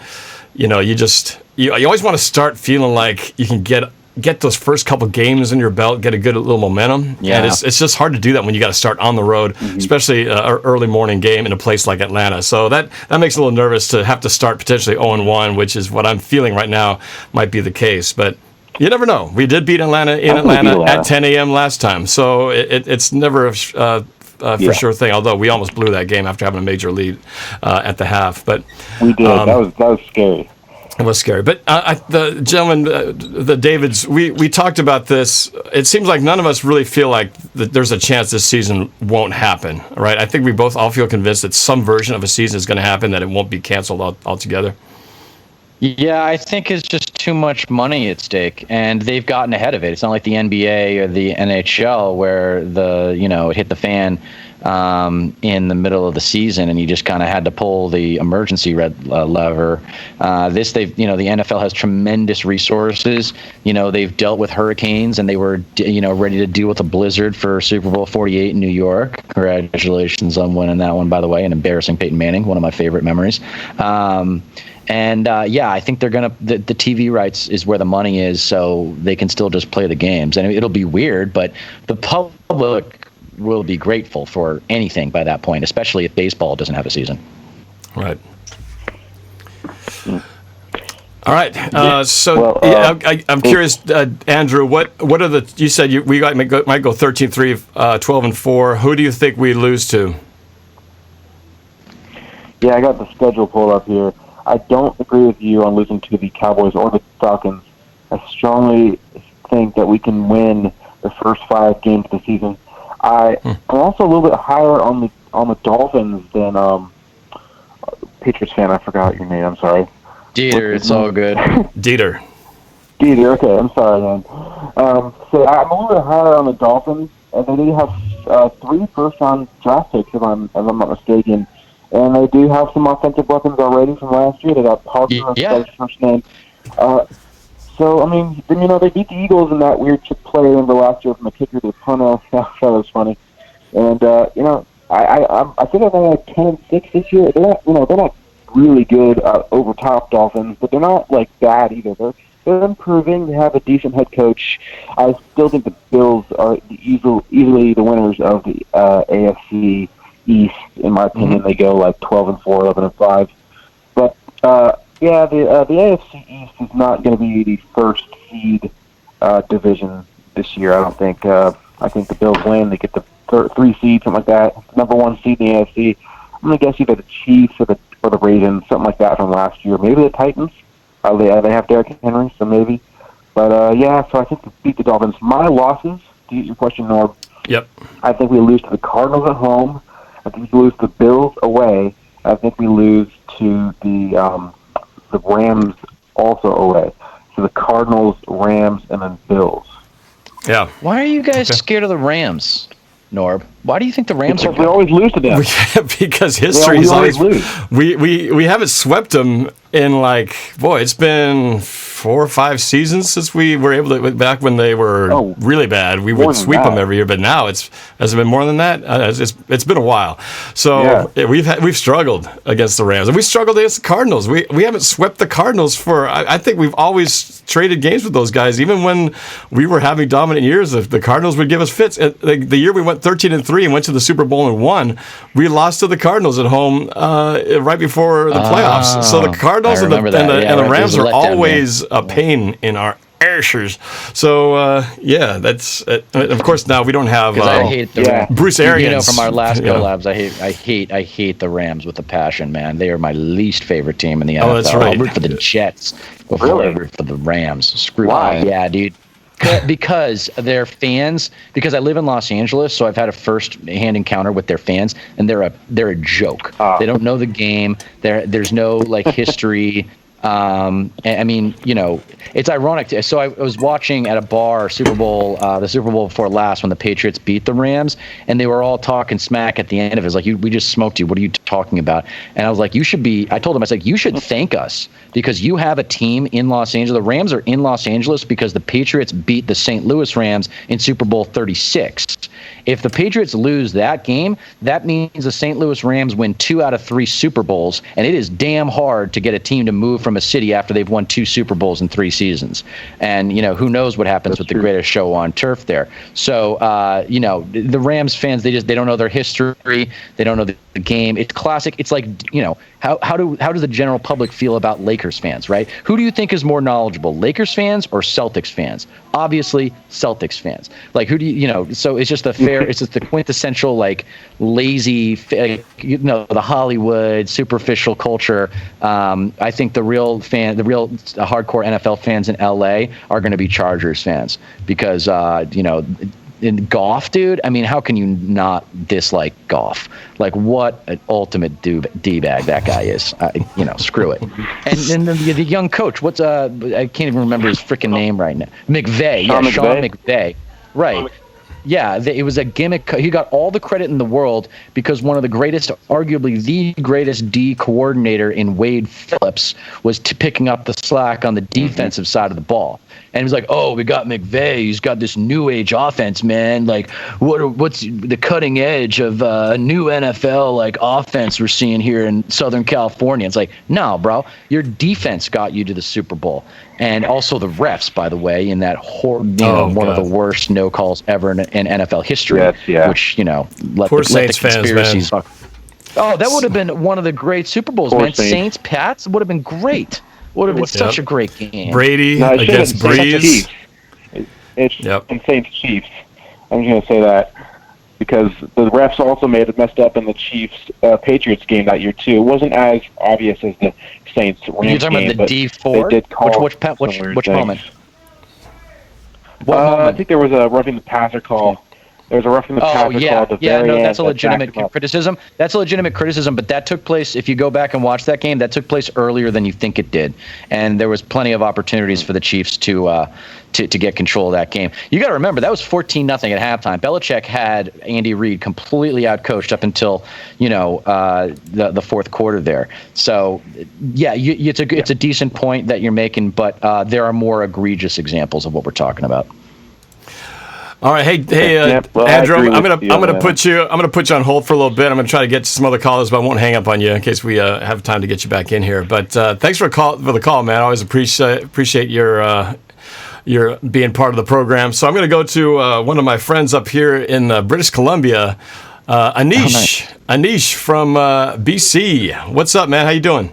you always want to start feeling like you can get those first couple games in your belt, get a good little momentum. Yeah. And it's just hard to do that when you got to start on the road, especially an early morning game in a place like Atlanta. So that makes it a little nervous to have to start potentially 0-1, which is what I'm feeling right now might be the case. But you never know. We did beat Atlanta in Atlanta at 10 a.m. last time. So it's never a for sure thing, although we almost blew that game after having a major lead at the half. But we did. That was scary. It was scary. But the gentleman, the Davids, we talked about this. It seems like none of us really feel like that there's a chance this season won't happen, right? I think we both all feel convinced that some version of a season is going to happen, that it won't be canceled altogether. Yeah, I think it's just too much money at stake, and they've gotten ahead of it. It's not like the NBA or the NHL where it hit the fan in the middle of the season, and you just kind of had to pull the emergency lever. The NFL has tremendous resources. They've dealt with hurricanes, and they were ready to deal with a blizzard for Super Bowl 48 in New York. Congratulations on winning that one, by the way, and embarrassing Peyton Manning, one of my favorite memories. I think they're gonna. The TV rights is where the money is, so they can still just play the games, and it'll be weird, but the public will be grateful for anything by that point, especially if baseball doesn't have a season. Right. All right. I'm curious, Andrew. What are the? You said we might go 13-3, 12-4. Who do you think we lose to? Yeah, I got the schedule pulled up here. I don't agree with you on losing to the Cowboys or the Falcons. I strongly think that we can win the first 5 games of the season. I'm also a little bit higher on the Dolphins than Patriots fan. I forgot your name. I'm sorry. Dieter, it's all good. Dieter. Okay, I'm sorry, man. So I'm a little bit higher on the Dolphins, and they do have 3 first-round draft picks, if I'm not mistaken. And they do have some offensive weapons already from last year. They got Parker as first name. They beat the Eagles in that weird play in the last year from the kicker to the punter. That was funny. And I think they're like 10-6 this year. They're not really good over top Dolphins, but they're not like bad either. They're improving. They have a decent head coach. I still think the Bills are easily the winners of the AFC East, in my opinion. They go like 12-4, 11-5. But the AFC East is not going to be the first seed division this year. I don't think. I think the Bills win. They get the 3 seed, something like that. Number 1 seed in the AFC. I'm going to guess either the Chiefs or the Ravens, something like that from last year. Maybe the Titans. They have Derrick Henry, so maybe. But so I think we beat the Dolphins. My losses, to get your question, Norb. Yep. I think we lose to the Cardinals at home. I think we lose to the Bills away. I think we lose to the Rams also away. So the Cardinals, Rams, and then Bills. Yeah. Why are you guys scared of the Rams, Norb? Why do you think the Rams because we always lose to them? Because history is always lose. We haven't swept them in it's been 4 or 5 seasons since we were able to. Back when they were really bad, we would sweep them every year. But now has it been more than that? It's been a while. So we've struggled against the Rams, and we struggled against the Cardinals. We haven't swept the Cardinals for. I think we've always traded games with those guys, even when we were having dominant years. If the Cardinals would give us fits, the year we went 13-3 and went to the Super Bowl and won, we lost to the Cardinals at home right before the playoffs. So the Cardinals and the Rams are always a pain in our asses. So that's of course now we don't have I hate the Rams. Bruce Arians. From our last collabs, I hate the Rams with a passion, man. They are my least favorite team in the NFL. That's right. I'll root for the Jets before I root for the Rams. Screw. Why? Yeah, dude. because their fans. Because I live in Los Angeles, so I've had a first-hand encounter with their fans, and they're a joke. They don't know the game. There's no like history. I mean, it's ironic. So I was watching at a bar Super Bowl, the Super Bowl before last, when the Patriots beat the Rams, and they were all talking smack at the end of it. It's like, we just smoked you. What are you talking about? And I was like, I told them, I was like, you should thank us because you have a team in Los Angeles. The Rams are in Los Angeles because the Patriots beat the St. Louis Rams in Super Bowl 36. If the Patriots lose that game, that means the St. Louis Rams win 2 out of 3 Super Bowls, and it is damn hard to get a team to move from a city after they've won 2 Super Bowls in 3 seasons. And, who knows what happens with the greatest show on turf there. So, the Rams fans, they don't know their history. They don't know the game. It's classic. It's like, how does the general public feel about Lakers fans, right? Who do you think is more knowledgeable, Lakers fans or Celtics fans? Obviously, Celtics fans. Like, who do so it's just it's just the quintessential, like, lazy, the Hollywood, superficial culture. I think the real hardcore NFL fans in LA are going to be Chargers fans because, in golf, dude, I mean, how can you not dislike golf? Like, what an ultimate D-bag that guy is. Screw it. And then the young coach, I can't even remember his freaking name right now. McVay. Sean McVay. Right. Yeah, it was a gimmick. He got all the credit in the world because one of the greatest, arguably the greatest D coordinator in Wade Phillips was picking up the slack on the defensive side of the ball. And he was like, "Oh, we got McVay. He's got this new age offense, man. Like, what's the cutting edge of a new NFL like offense we're seeing here in Southern California?" It's like, no, bro, your defense got you to the Super Bowl, and also the refs, by the way, in that one of the worst no calls ever in NFL history. Yes, yeah. Which let Poor the Saints conspiracies. fans, Oh, that would have been one of the great Super Bowls, Poor man. Saints. Saints Pats would have been great. Would have been such a great game. Brady No, it should against have been Breeze. It's Yep. Saints Chiefs. I'm going to say that because the refs also messed up in the Chiefs Patriots game that year too. It wasn't as obvious as the Saints Rams game. You're talking about the D4? They did call Which moment? I think there was a roughing the passer call. There was a roughing the passer call at the very end. That's a legitimate criticism. That's a legitimate criticism, but that took place, if you go back and watch that game, that took place earlier than you think it did. And there was plenty of opportunities for the Chiefs to get control of that game. You got to remember, that was 14-0 at halftime. Belichick had Andy Reid completely outcoached up until, the fourth quarter there. So, yeah, it's a decent point that you're making, but there are more egregious examples of what we're talking about. All right, Andrew, I'm gonna put you on hold for a little bit. I'm gonna try to get some other callers, but I won't hang up on you in case we have time to get you back in here. But thanks for the call, man. I always appreciate your being part of the program. So I'm gonna go to one of my friends up here in British Columbia, Anish. Anish from BC. What's up, man? How you doing?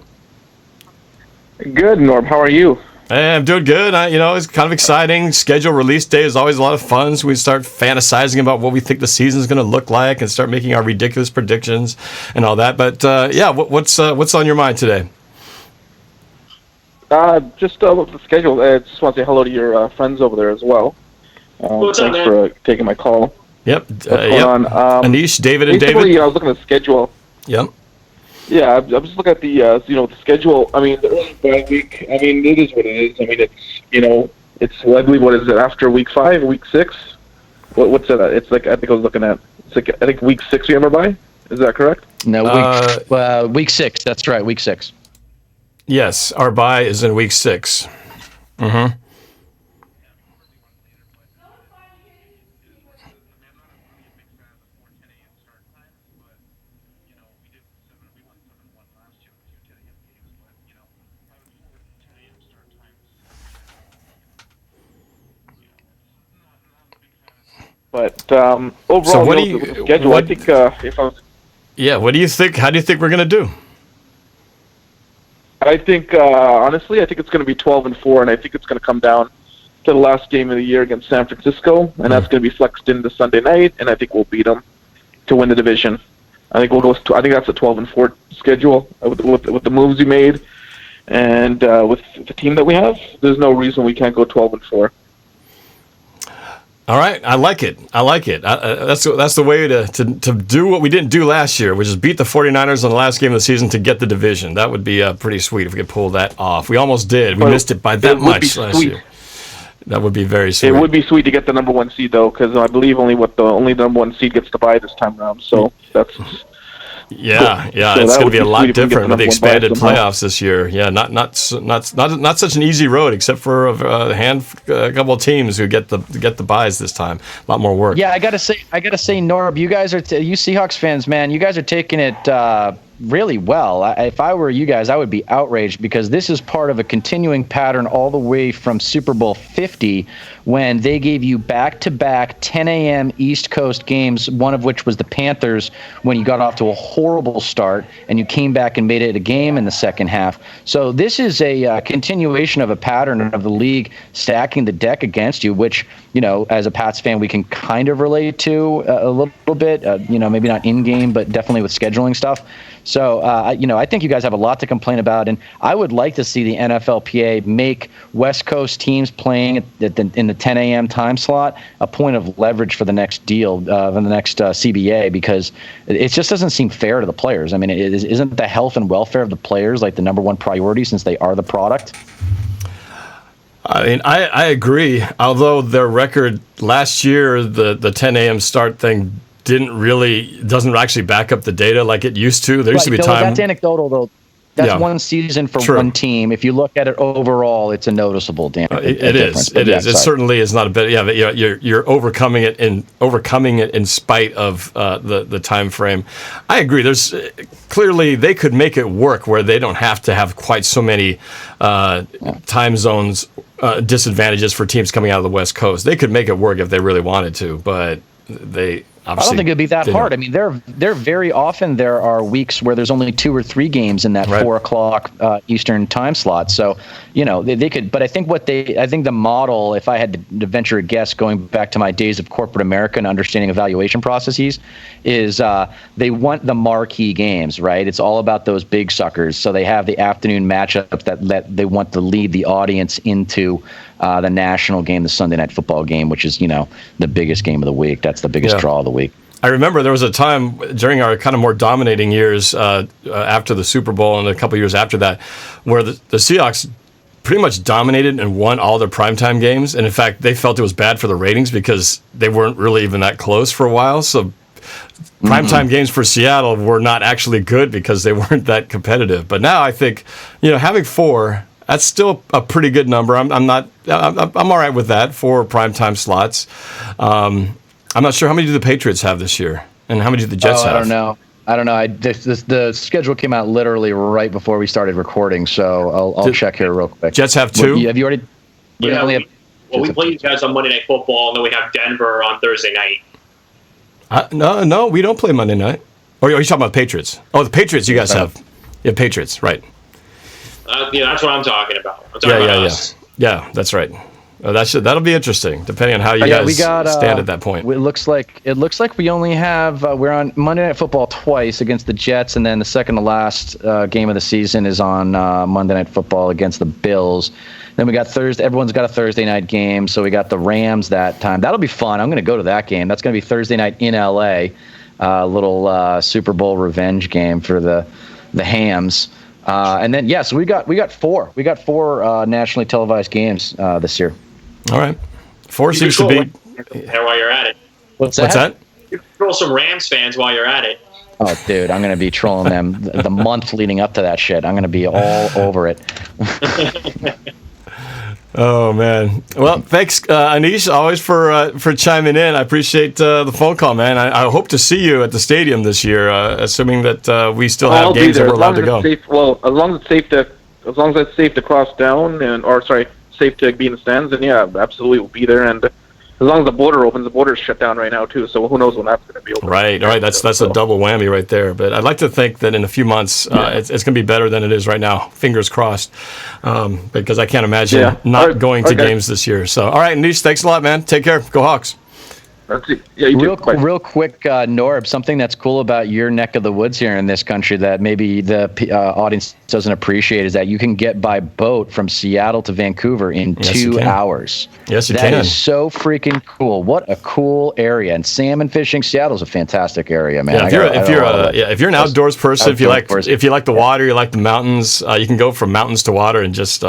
Good, Norb. How are you? Hey, I'm doing good. It's kind of exciting. Schedule release day is always a lot of fun. So we start fantasizing about what we think the season is going to look like and start making our ridiculous predictions and all that. But what's on your mind today? Just look at the schedule. I just want to say hello to your friends over there as well. What's up, thanks man? for taking my call. Yep. What's going on? Anish, David, and basically, David. I was looking at the schedule. Yep. Yeah, I'm just looking at the schedule. I mean, the early bye week. I mean, it is what it is. I mean, it's I believe what is it after week 5, week 6? What's it? It's like I think I was looking at. It's like I think week 6 we have our bye. Is that correct? No, week 6. That's right, week 6. Yes, our bye is in week 6. Mm-hmm. But overall, So what the schedule. I think if I was. Yeah, what do you think? How do you think we're going to do? I think, honestly, I think it's going to be 12-4, and I think it's going to come down to the last game of the year against San Francisco, and that's going to be flexed into Sunday night, and I think we'll beat them to win the division. I think we'll go. I think that's a 12-4 schedule with the moves we made, and with the team that we have. There's no reason we can't go 12-4. All right, I like it. That's the way to do what we didn't do last year, which is beat the 49ers on the last game of the season to get the division. That would be pretty sweet if we could pull that off. We almost did. We missed it by that much last year. That would be very sweet. It would be sweet to get the number 1 seed though, because I believe only the number 1 seed gets to bye this time around. So that's. Yeah, So it's going to be a lot sweet if we get different with the expanded somehow. playoffs this year. Yeah, not such an easy road, except for a couple of teams who get the buys this time. A lot more work. Yeah, I gotta say, Norb, you guys are you Seahawks fans, man. You guys are taking it really well. If I were you guys, I would be outraged because this is part of a continuing pattern all the way from Super Bowl 50 when they gave you back-to-back 10 a.m. East Coast games, one of which was the Panthers when you got off to a horrible start and you came back and made it a game in the second half. So this is a continuation of a pattern of the league stacking the deck against you, which, as a Pats fan, we can kind of relate to a little bit, maybe not in-game, but definitely with scheduling stuff. So, I think you guys have a lot to complain about, and I would like to see the NFLPA make West Coast teams playing in the 10 a.m. time slot a point of leverage for the next deal, for the next CBA, because it just doesn't seem fair to the players. I mean, isn't the health and welfare of the players like the number one priority since they are the product? I mean, I agree. Although their record last year, the 10 a.m. start thing doesn't actually back up the data like it used to. There used to be time. That's anecdotal, though. That's one season for one team. If you look at it overall, it's a noticeable difference. It is. It certainly is not a bit. Yeah, but you're overcoming it in spite of the time frame. I agree. There's clearly they could make it work where they don't have to have quite so many time zones disadvantages for teams coming out of the West Coast. They could make it work if they really wanted to, but they. I don't think it'd be that hard. I mean, there very often there are weeks where there's only 2 or 3 games in that 4 o'clock Eastern time slot. So, they could. But I think the model, if I had to venture a guess, going back to my days of corporate America and understanding evaluation processes, is they want the marquee games, right? It's all about those big suckers. So they have the afternoon matchups that they want to lead the audience into the national game, the Sunday night football game, which is, the biggest game of the week. That's the biggest draw of the week. I remember there was a time during our kind of more dominating years after the Super Bowl and a couple years after that where the Seahawks pretty much dominated and won all their primetime games. And in fact, they felt it was bad for the ratings because they weren't really even that close for a while. So primetime games for Seattle were not actually good because they weren't that competitive. But now I think, having 4, that's still a pretty good number. I'm all right with that, 4 primetime slots. I'm not sure how many do the Patriots have this year, and how many do the Jets have? I don't know. The schedule came out literally right before we started recording, so I'll check here real quick. Jets have 2. Have you already? Yeah. We play you guys on Monday Night Football, and then we have Denver on Thursday night. No, we don't play Monday night. Or are you talking about Patriots? Oh, the Patriots you guys have. Yeah, Patriots, right. That's what I'm talking about. I'm talking about us. Yeah, that's right. That'll be interesting, depending on how you guys stand at that point. It looks like we only have we're on Monday Night Football twice against the Jets, and then the second to last game of the season is on Monday Night Football against the Bills. Then we got Thursday. Everyone's got a Thursday night game, so we got the Rams that time. That'll be fun. I'm going to go to that game. That's going to be Thursday night in L.A. Little Super Bowl revenge game for the Hams. And then so we got 4. We got 4 nationally televised games this year. All right, 4 seems to be. There while you're at it. What's that? You can troll some Rams fans while you're at it. Oh, dude, I'm going to be trolling them the month leading up to that shit. I'm going to be all over it. Oh man! Well, thanks, Anish, always for chiming in. I appreciate the phone call, man. I hope to see you at the stadium this year, assuming that we still have games that we're allowed to go. As long as it's safe to cross down safe to be in the stands, then yeah, absolutely we'll be there. And as long as the border opens, the border's shut down right now too. So who knows when that's going to be open? Right. All right. That's a double whammy right there. But I'd like to think that in a few months, it's going to be better than it is right now. Fingers crossed, because I can't imagine going to games this year. So all right, Anish, thanks a lot, man. Take care. Go Hawks. That's it. Yeah, you do. Bye. Real quick, Norb, something that's cool about your neck of the woods here in this country that maybe the audience doesn't appreciate is that you can get by boat from Seattle to Vancouver in 2 hours. Yes, you can. That is so freaking cool. What a cool area. And salmon fishing, Seattle's a fantastic area, man. Yeah, if you're an outdoors person, if you like the water, you like the mountains, you can go from mountains to water in just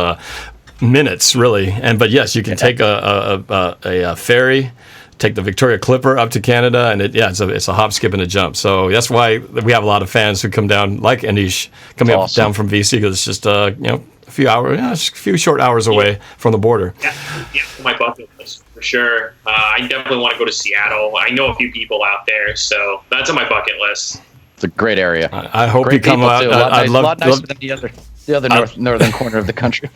minutes, really. But yes, you can take a ferry, take the Victoria Clipper up to Canada, and it's a hop, skip, and a jump. So that's why we have a lot of fans who come down, like Anish, coming down from BC, because it's just a few short hours away from the border. Yeah, my bucket list for sure. I definitely want to go to Seattle. I know a few people out there, so that's on my bucket list. It's a great area. I hope you come out. A lot nicer than the other northern corner of the country.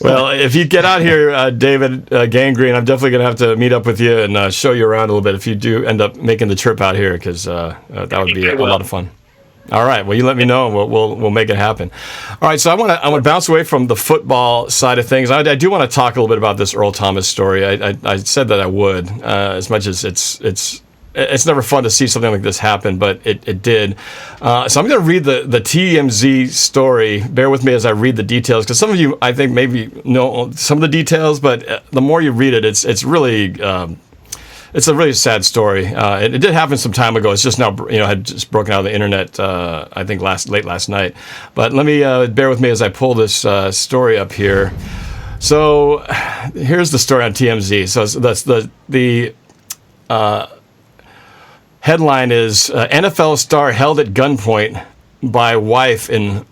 Well, if you get out here, David Gangrene, I'm definitely going to have to meet up with you and show you around a little bit if you do end up making the trip out here, because that would be a lot of fun. All right. Well, you let me know, and we'll make it happen. All right. So I want to bounce away from the football side of things. I do want to talk a little bit about this Earl Thomas story. I said that I would, as much as it's never fun to see something like this happen, but it did. So I'm going to read the TMZ story. Bear with me as I read the details, because some of you, I think, maybe know some of the details, but the more you read it, it's really it's a really sad story. It did happen some time ago. It's just now, had just broken out of the internet. I think late last night. But let me bear with me as I pull this story up here. So here's the story on TMZ. So that's the headline is NFL star held at gunpoint by wife in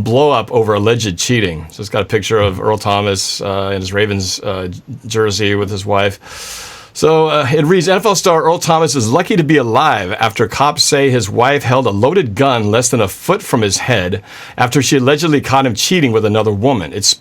blow up over alleged cheating. So it's got a picture of Earl Thomas in his Ravens jersey with his wife. So it reads, NFL star Earl Thomas is lucky to be alive after cops say his wife held a loaded gun less than a foot from his head after she allegedly caught him cheating with another woman. It's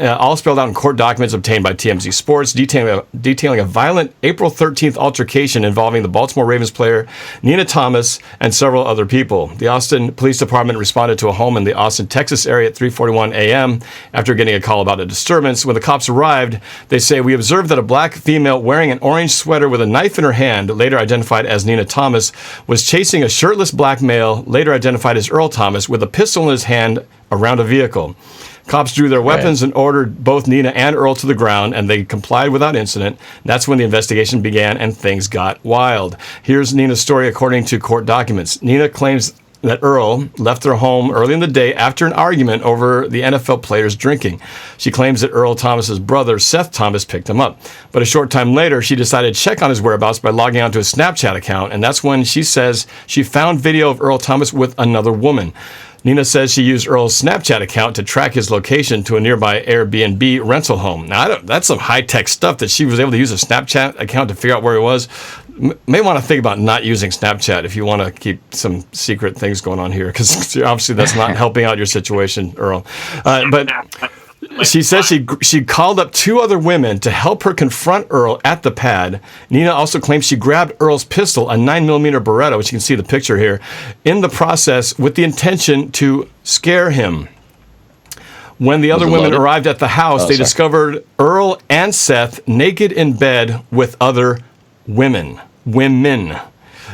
all spelled out in court documents obtained by TMZ Sports, detailing a violent April 13th altercation involving the Baltimore Ravens player Nina Thomas and several other people. The Austin Police Department responded to a home in the Austin, Texas area at 3:41 a.m. after getting a call about a disturbance. When the cops arrived, they say, "We observed that a black female wearing an orange sweater with a knife in her hand, later identified as Nina Thomas, was chasing a shirtless black male, later identified as Earl Thomas, with a pistol in his hand around a vehicle. Cops drew their weapons and ordered both Nina and Earl to the ground, and they complied without incident. That's when the investigation began, and things got wild." Here's Nina's story according to court documents. Nina claims that Earl left their home early in the day after an argument over the NFL players drinking. She claims that Earl Thomas's brother, Seth Thomas, picked him up. But a short time later, she decided to check on his whereabouts by logging onto his Snapchat account, and that's when she says she found video of Earl Thomas with another woman. Nina says she used Earl's Snapchat account to track his location to a nearby Airbnb rental home. Now, that's some high-tech stuff that she was able to use a Snapchat account to figure out where he was. May want to think about not using Snapchat if you want to keep some secret things going on here, because obviously that's not helping out your situation, Earl. But she says she called up two other women to help her confront Earl at the pad. Nina also claims she grabbed Earl's pistol, a 9mm Beretta, which you can see the picture here, in the process with the intention to scare him. When the other women arrived at the house, they discovered Earl and Seth naked in bed with other women.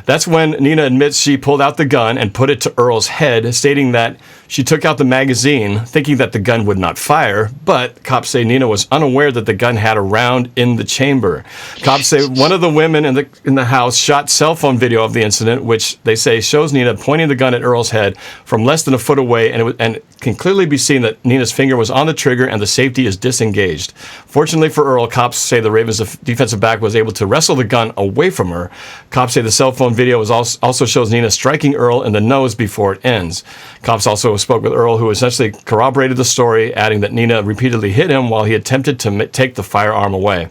That's when Nina admits she pulled out the gun and put it to Earl's head, stating that she took out the magazine, thinking that the gun would not fire, but cops say Nina was unaware that the gun had a round in the chamber. Cops say one of the women in the house shot cell phone video of the incident, which they say shows Nina pointing the gun at Earl's head from less than a foot away, and it can clearly be seen that Nina's finger was on the trigger and the safety is disengaged. Fortunately for Earl, cops say the Ravens' defensive back was able to wrestle the gun away from her. Cops say the cell phone video also shows Nina striking Earl in the nose before it ends. Cops also spoke with Earl, who essentially corroborated the story, adding that Nina repeatedly hit him while he attempted to take the firearm away.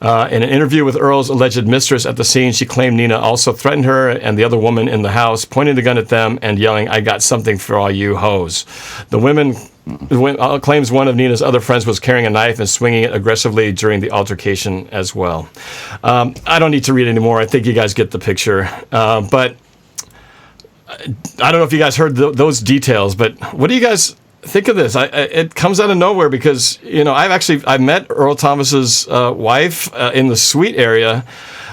In an interview with Earl's alleged mistress at the scene, she claimed Nina also threatened her and the other woman in the house, pointing the gun at them and yelling, "I got something for all you hoes." The woman claims one of Nina's other friends was carrying a knife and swinging it aggressively during the altercation as well. I don't need to read anymore. I think you guys get the picture. But I don't know if you guys heard those details, but what do you guys think of this. It comes out of nowhere because, I've met Earl Thomas's wife in the suite area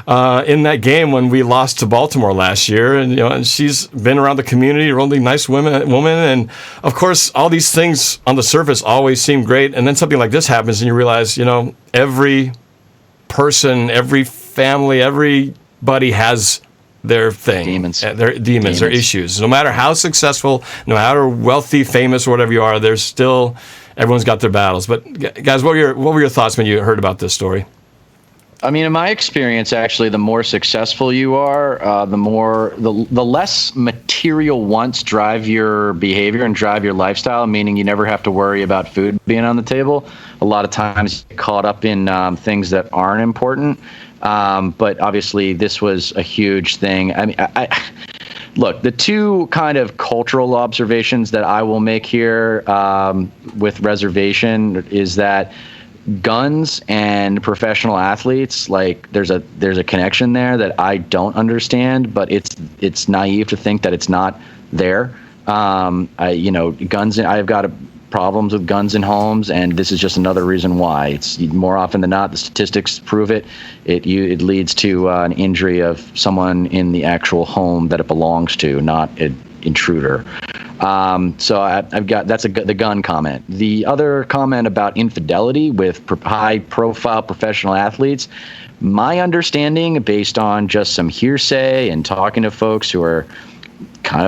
in that game when we lost to Baltimore last year. And she's been around the community, really nice woman. And of course, all these things on the surface always seem great. And then something like this happens and you realize, every person, every family, everybody has their thing. Demons. Their demons, their issues. No matter how successful, no matter wealthy, famous, or whatever you are, there's still, everyone's got their battles. But guys, what were your thoughts when you heard about this story? I mean, in my experience, actually, the more successful you are, the less material wants drive your behavior and drive your lifestyle, meaning you never have to worry about food being on the table. A lot of times you get caught up in things that aren't important. But obviously, this was a huge thing. I mean, look, the two kind of cultural observations that I will make here with reservation is that guns and professional athletes, like there's a connection there that I don't understand, but it's naive to think that it's not there. Guns. I've got problems with guns in homes, and this is just another reason why. It's more often than not, the statistics prove it. It leads to an injury of someone in the actual home that it belongs to, not an intruder. So I've got the gun comment. The other comment about infidelity with high-profile professional athletes, my understanding, based on just some hearsay and talking to folks who are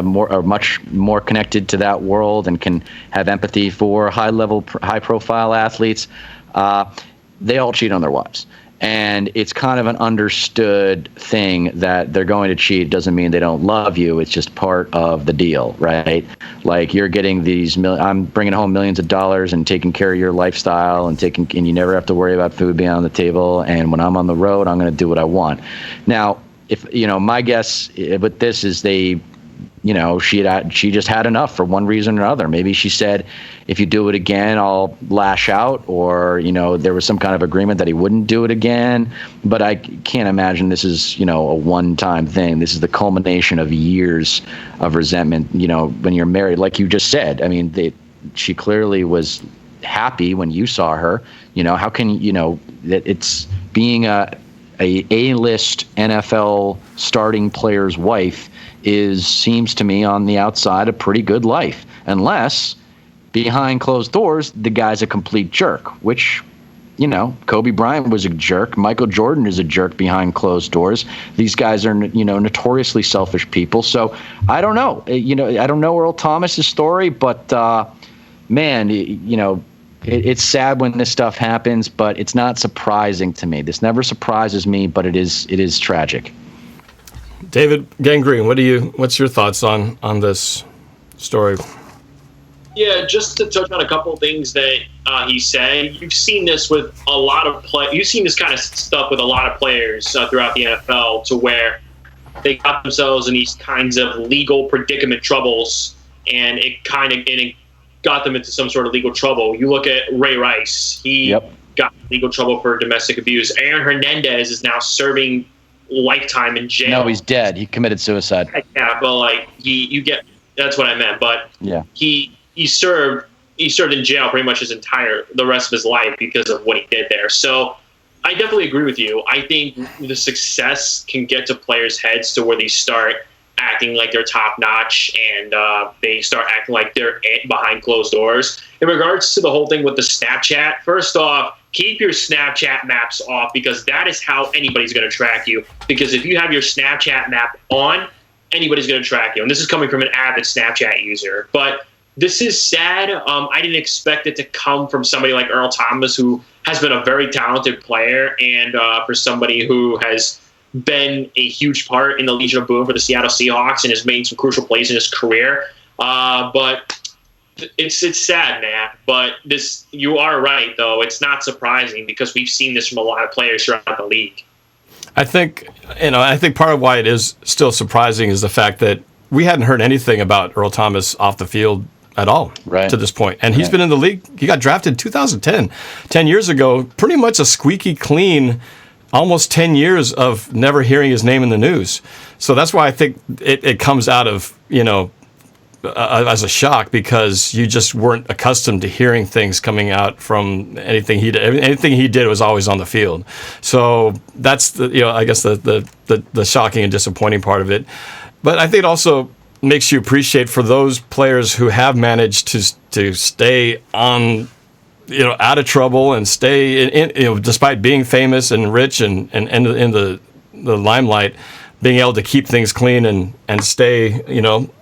much more connected to that world and can have empathy for high-profile athletes, they all cheat on their wives. And it's kind of an understood thing that they're going to cheat doesn't mean they don't love you. It's just part of the deal, right? Like you're getting I'm bringing home millions of dollars and taking care of your lifestyle and you never have to worry about food being on the table. And when I'm on the road, I'm going to do what I want. Now, if my guess with this is she just had enough for one reason or another. Maybe she said, if you do it again, I'll lash out, or, there was some kind of agreement that he wouldn't do it again. But I can't imagine this is, a one-time thing. This is the culmination of years of resentment, when you're married, like you just said. I mean, she clearly was happy when you saw her. How can, that it's being a A-list NFL starting player's wife seems to me on the outside a pretty good life, unless behind closed doors the guy's a complete jerk, which Kobe Bryant was a jerk, Michael Jordan is a jerk behind closed doors. These guys are notoriously selfish people. So I don't know, I don't know Earl Thomas's story, but man, it's sad when this stuff happens, but it's not surprising to me. This never surprises me, but it is tragic. David Gangrene, what's your thoughts on this story? Yeah, just to touch on a couple of things that he said. You've seen this with a lot of You've seen this kind of stuff with a lot of players throughout the NFL, to where they got themselves in these kinds of legal predicament troubles, and it got them into some sort of legal trouble. You look at Ray Rice; he got legal trouble for domestic abuse. Aaron Hernandez is now serving lifetime in jail. No, he's dead. He committed suicide. Yeah, but that's what I meant. But yeah, he served in jail pretty much the rest of his life because of what he did there. So I definitely agree with you. I think the success can get to players' heads to where they start acting like they're top notch, and they start acting like they're behind closed doors. In regards to the whole thing with the Snapchat, first off, keep your Snapchat maps off, because that is how anybody's going to track you. Because if you have your Snapchat map on, anybody's going to track you. And this is coming from an avid Snapchat user. But this is sad. I didn't expect it to come from somebody like Earl Thomas, who has been a very talented player, and for somebody who has been a huge part in the Legion of Boom for the Seattle Seahawks and has made some crucial plays in his career. But it's sad, man. But you are right, though. It's not surprising, because we've seen this from a lot of players throughout the league. I think part of why it is still surprising is the fact that we hadn't heard anything about Earl Thomas off the field at all to this point. And he's been in the league. He got drafted in 2010, 10 years ago, pretty much a squeaky clean, almost 10 years of never hearing his name in the news. So that's why I think it comes out of, as a shock because you just weren't accustomed to hearing things coming out from anything he did. Anything he did was always on the field. So that's I guess the shocking and disappointing part of it. But I think it also makes you appreciate for those players who have managed to stay on, out of trouble and stay in despite being famous and rich and in the limelight, being able to keep things clean and stay,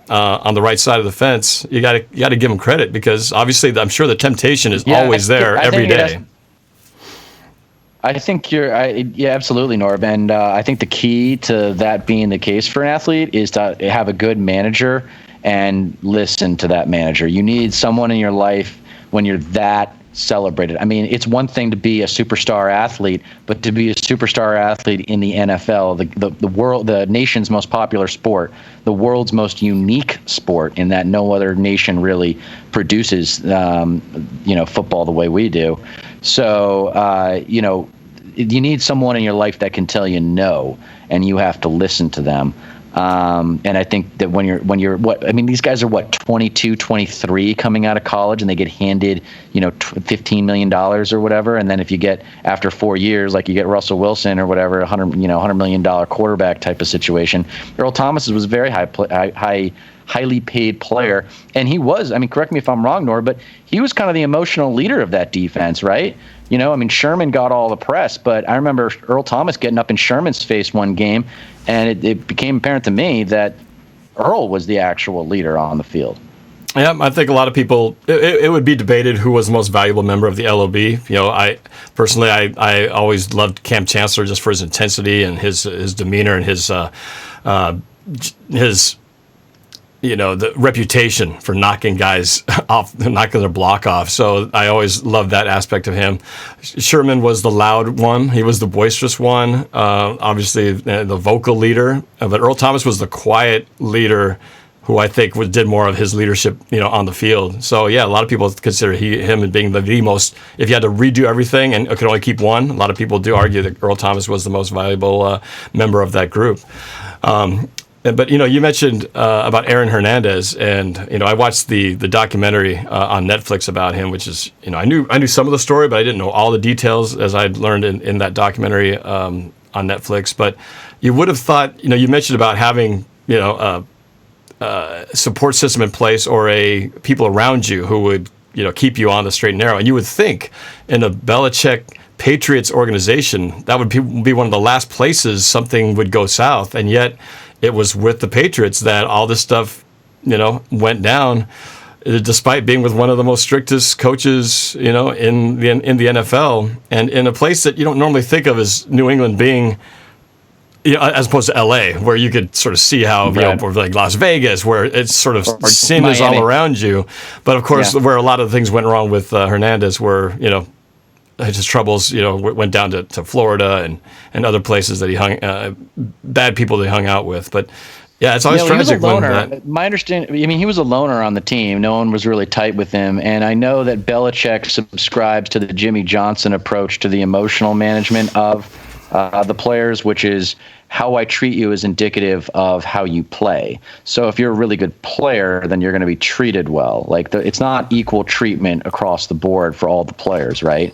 on the right side of the fence. You got to give them credit because obviously I'm sure the temptation is always there every day. I think absolutely, Norb. And I think the key to that being the case for an athlete is to have a good manager and listen to that manager. You need someone in your life when you're that celebrated. I mean, it's one thing to be a superstar athlete, but to be a superstar athlete in the NFL, the world, the nation's most popular sport, the world's most unique sport in that no other nation really produces, football the way we do. So, you need someone in your life that can tell you no, and you have to listen to them. And I think that when you're these guys are 22, 23 coming out of college and they get handed, $15 million or whatever. And then if you get after 4 years, like you get Russell Wilson or whatever, $100 million quarterback type of situation. Earl Thomas was a very highly paid player. And he was, correct me if I'm wrong, Nor, but he was kind of the emotional leader of that defense, right? Sherman got all the press, but I remember Earl Thomas getting up in Sherman's face one game, and it became apparent to me that Earl was the actual leader on the field. Yeah, I think a lot of people, it would be debated who was the most valuable member of the LOB. I personally always loved Cam Chancellor just for his intensity and his demeanor and his the reputation for knocking guys off, knocking their block off. So I always loved that aspect of him. Sherman was the loud one. He was the boisterous one, obviously the vocal leader. But Earl Thomas was the quiet leader who I think did more of his leadership, on the field. So yeah, a lot of people consider him being the most, if you had to redo everything and could only keep one, a lot of people do argue that Earl Thomas was the most valuable member of that group. But you mentioned about Aaron Hernandez, and I watched the documentary on Netflix about him, which is I knew some of the story, but I didn't know all the details as I'd learned in that documentary on Netflix. But you would have thought you mentioned about having a support system in place or people around you who would keep you on the straight and narrow, and you would think in a Belichick Patriots organization that would be one of the last places something would go south, and yet it was with the Patriots that all this stuff, went down, despite being with one of the most strictest coaches, in the NFL, and in a place that you don't normally think of as New England being, as opposed to LA, where you could sort of see how, or like Las Vegas, where it's sort of sin is all around you. But of course, where a lot of things went wrong with Hernandez were, his troubles, went down to Florida and other places that he bad people that he hung out with. But yeah, it's always tragic. He was a loner. My understanding, he was a loner on the team. No one was really tight with him. And I know that Belichick subscribes to the Jimmy Johnson approach to the emotional management of the players, which is how I treat you is indicative of how you play. So if you're a really good player, then you're going to be treated well. Like it's not equal treatment across the board for all the players, right?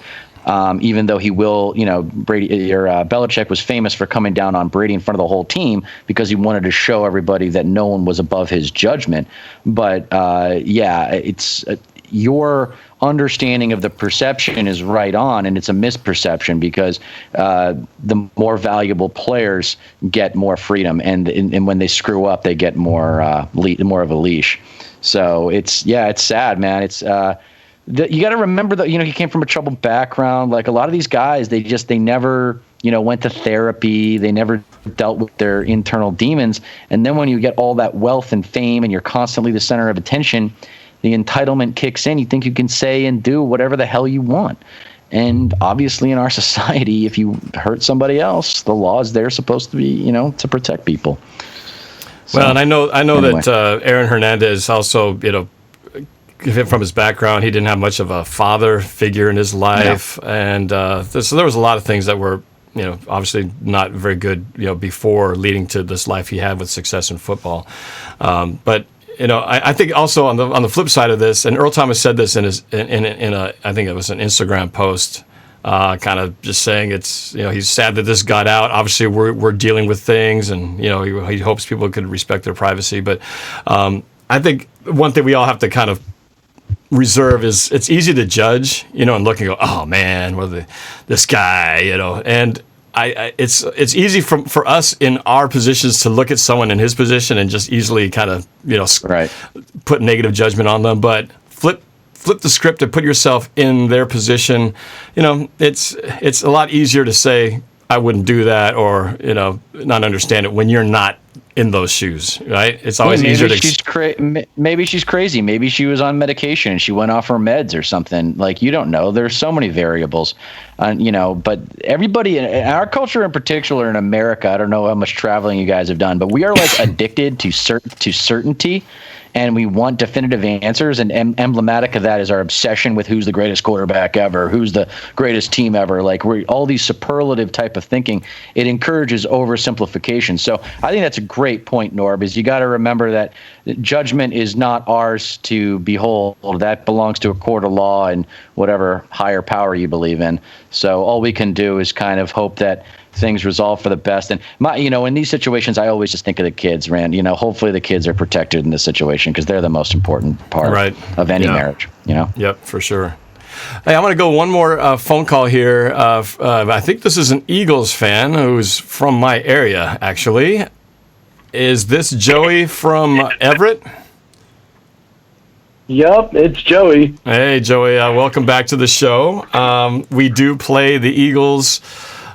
Even though he will, Brady or Belichick was famous for coming down on Brady in front of the whole team because he wanted to show everybody that no one was above his judgment. But it's your understanding of the perception is right on, and it's a misperception because the more valuable players get more freedom, and when they screw up, they get more of a leash. So it's sad, man. It's you got to remember that he came from a troubled background. Like a lot of these guys, they never went to therapy. They never dealt with their internal demons. And then when you get all that wealth and fame, and you're constantly the center of attention, the entitlement kicks in. You think you can say and do whatever the hell you want. And obviously in our society, if you hurt somebody else, the law is there supposed to be, to protect people. So, well, and I know anyway. That Aaron Hernandez also, from his background, he didn't have much of a father figure in his life. No. And so there was a lot of things that were, obviously not very good, before leading to this life he had with success in football. But I think also on the flip side of this, and Earl Thomas said this in a I think it was an Instagram post, kind of just saying he's sad that this got out. Obviously, we're dealing with things, and he hopes people could respect their privacy. But I think one thing we all have to kind of reserve is it's easy to judge, and look and go, oh man, this guy, and it's easy for us in our positions to look at someone in his position and just easily kind of put negative judgment on them. But flip the script and put yourself in their position. It's a lot easier to say I wouldn't do that, or not understand it when you're not in those shoes, right? It's always easier to. Maybe she's crazy. Maybe she was on medication and she went off her meds or something. Like, you don't know. There's so many variables, But everybody in our culture, in particular in America, I don't know how much traveling you guys have done, but we are like addicted to certainty. And we want definitive answers, and emblematic of that is our obsession with who's the greatest quarterback ever, who's the greatest team ever. Like, we're all these superlative type of thinking. It encourages oversimplification. So I think that's a great point, Norb, is you got to remember that judgment is not ours to behold. That belongs to a court of law and whatever higher power you believe in. So all we can do is kind of hope that things resolve for the best. And in these situations, I always just think of the kids, Rand. Hopefully the kids are protected in this situation because they're the most important part of any marriage. Yep, for sure. Hey, I'm going to go one more phone call here. I think this is an Eagles fan who's from my area, actually. Is this Joey from Everett? Yup, it's Joey. Hey, Joey. Welcome back to the show. We do play the Eagles.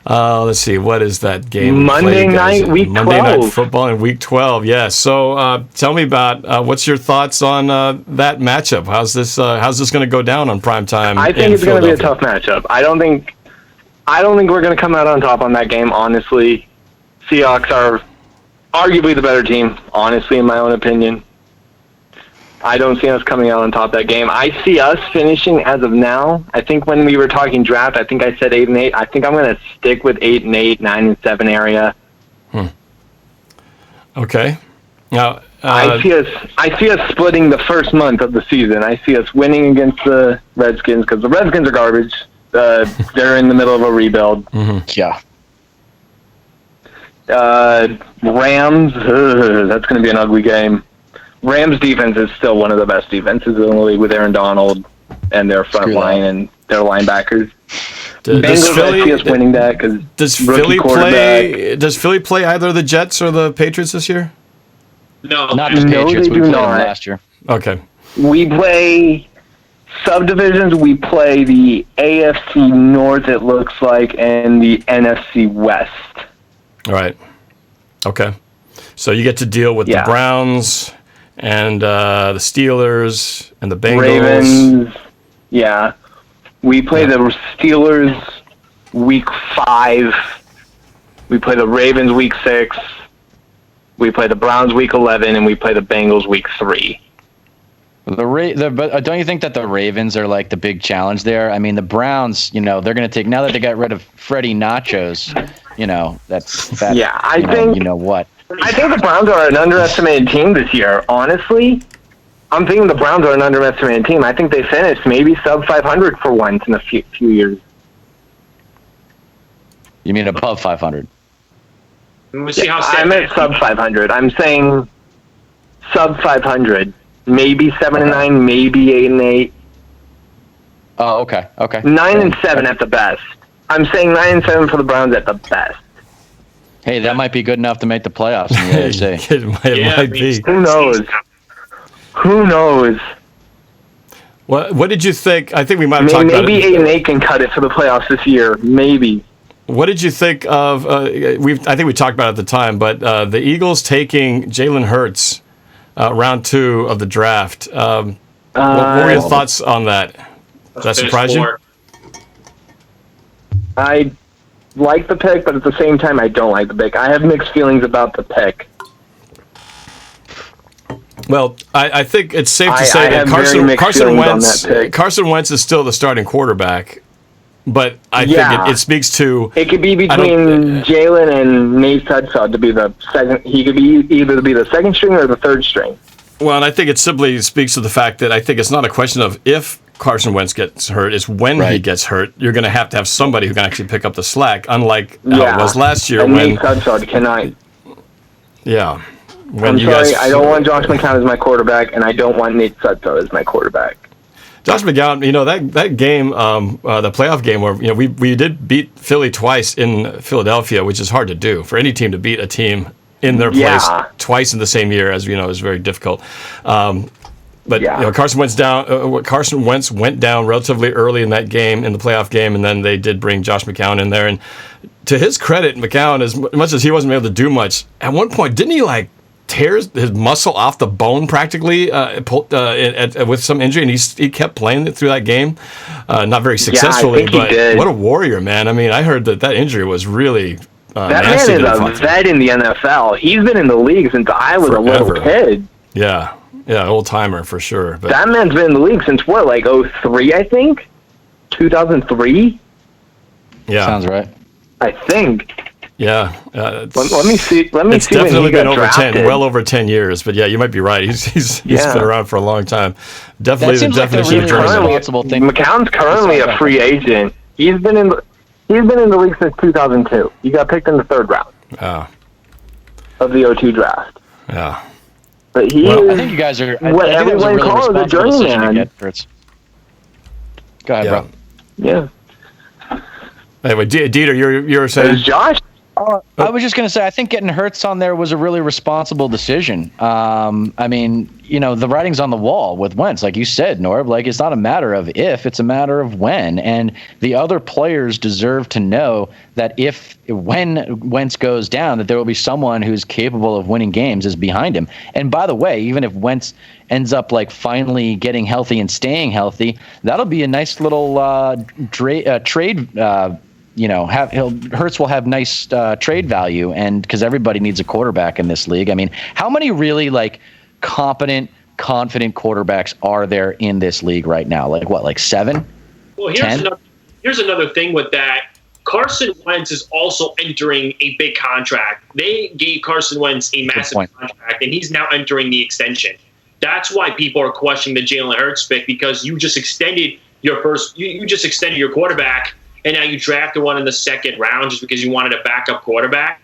Let's see, what is that game? Monday night, week 12. Monday Night Football in week 12, yeah. So tell me about what's your thoughts on that matchup? How's this going to go down on primetime? I think it's going to be a tough matchup. I don't think we're going to come out on top on that game, honestly. Seahawks are arguably the better team, honestly, in my own opinion. I don't see us coming out on top of that game. I see us finishing as of now. I think when we were talking draft, I think I said 8-8. I think I'm going to stick with 8-8, 9-7 area. Okay. Now I see us splitting the first month of the season. I see us winning against the Redskins because the Redskins are garbage. They're in the middle of a rebuild. Mm-hmm. Yeah. Rams. That's going to be an ugly game. Rams defense is still one of the best defenses in the league with Aaron Donald and their front line and their linebackers. Does Philly, I see us winning that because does Philly play either the Jets or the Patriots this year? No, not the Patriots. They we played not. them last year. Okay. We play subdivisions. We play the AFC North, it looks like, and the NFC West. All right. Okay. So you get to deal with the Browns and the Steelers and the Bengals. Ravens. Yeah. We play the Steelers week 5. We play the Ravens week 6. We play the Browns week 11, and we play the Bengals week 3. But don't you think that the Ravens are like the big challenge there? I mean, the Browns, they're going to take, now that they got rid of Freddie Nachos, that's yeah, I think the Browns are an underestimated team this year. Honestly, I'm thinking the Browns are an underestimated team. I think they finished maybe sub 500 for once in a few years. You mean above 500? We'll see how I meant sub 500. I'm saying sub 500. Maybe 7-9, maybe 8-8. Oh, okay. 9-7 at the best. I'm saying 9-7 for the Browns at the best. Hey, that might be good enough to make the playoffs in the AFC. it might be. Who knows? What did you think? I think we might have talked about it. Maybe 8-8 can cut it for the playoffs this year. Maybe. What did you think of? I think we talked about it at the time, but the Eagles taking Jalen Hurts. Round 2 of the draft. What were your thoughts on that? Does that surprise you? I like the pick, but at the same time, I don't like the pick. I have mixed feelings about the pick. Well, I think it's safe to say that Carson Wentz is still the starting quarterback. But I think it speaks to... It could be between Jalen and Nate Sudfeld to be the second... He could be either be the second string or the third string. Well, and I think it simply speaks to the fact that I think it's not a question of if Carson Wentz gets hurt, it's when he gets hurt. You're going to have somebody who can actually pick up the slack, unlike how it was last year and when... Nate Sudfeld cannot... Yeah. I'm sorry, I don't want Josh McCown as my quarterback, and I don't want Nate Sudfeld as my quarterback. Josh McCown, that game, the playoff game where we did beat Philly twice in Philadelphia, which is hard to do for any team to beat a team in their place twice in the same year, as is very difficult. But Carson Wentz went down relatively early in that game, in the playoff game, and then they did bring Josh McCown in there. And to his credit, McCown, as much as he wasn't able to do much, at one point didn't he tear his muscle off the bone practically with some injury, and he kept playing it through that game, not very successfully. But what a warrior, man! I mean, I heard that injury was really that man is a vet in the NFL. He's been in the league since I was a little kid. Yeah, old timer for sure. But that man's been in the league since what, like 2003, I think, 2003. Yeah, sounds right. I think. Yeah. Let me see. It's see definitely when he been drafted. well over 10 years. But yeah, you might be right. He's been around for a long time. Definitely the definition of journeyman. McCown's currently a free agent. He's been in the league since 2002. He got picked in the 3rd round of the 2002 draft. Yeah. But I think you guys are. What everyone calls a journeyman. Go ahead, bro. Yeah. Anyway, Dieter, you were saying. There's Josh. I was just going to say, I think getting Hurts on there was a really responsible decision. I mean, the writing's on the wall with Wentz, like you said, Norb. It's not a matter of if, it's a matter of when. And the other players deserve to know that when Wentz goes down, that there will be someone who's capable of winning games is behind him. And by the way, even if Wentz ends up finally getting healthy and staying healthy, that'll be a nice little trade. Hurts will have nice trade value, and because everybody needs a quarterback in this league. I mean, how many really competent, confident quarterbacks are there in this league right now? 7? Well, here's another thing with that. Carson Wentz is also entering a big contract. They gave Carson Wentz a massive contract, and he's now entering the extension. That's why people are questioning the Jalen Hurts pick, because you just extended your quarterback. And now you drafted one in the 2nd round just because you wanted a backup quarterback.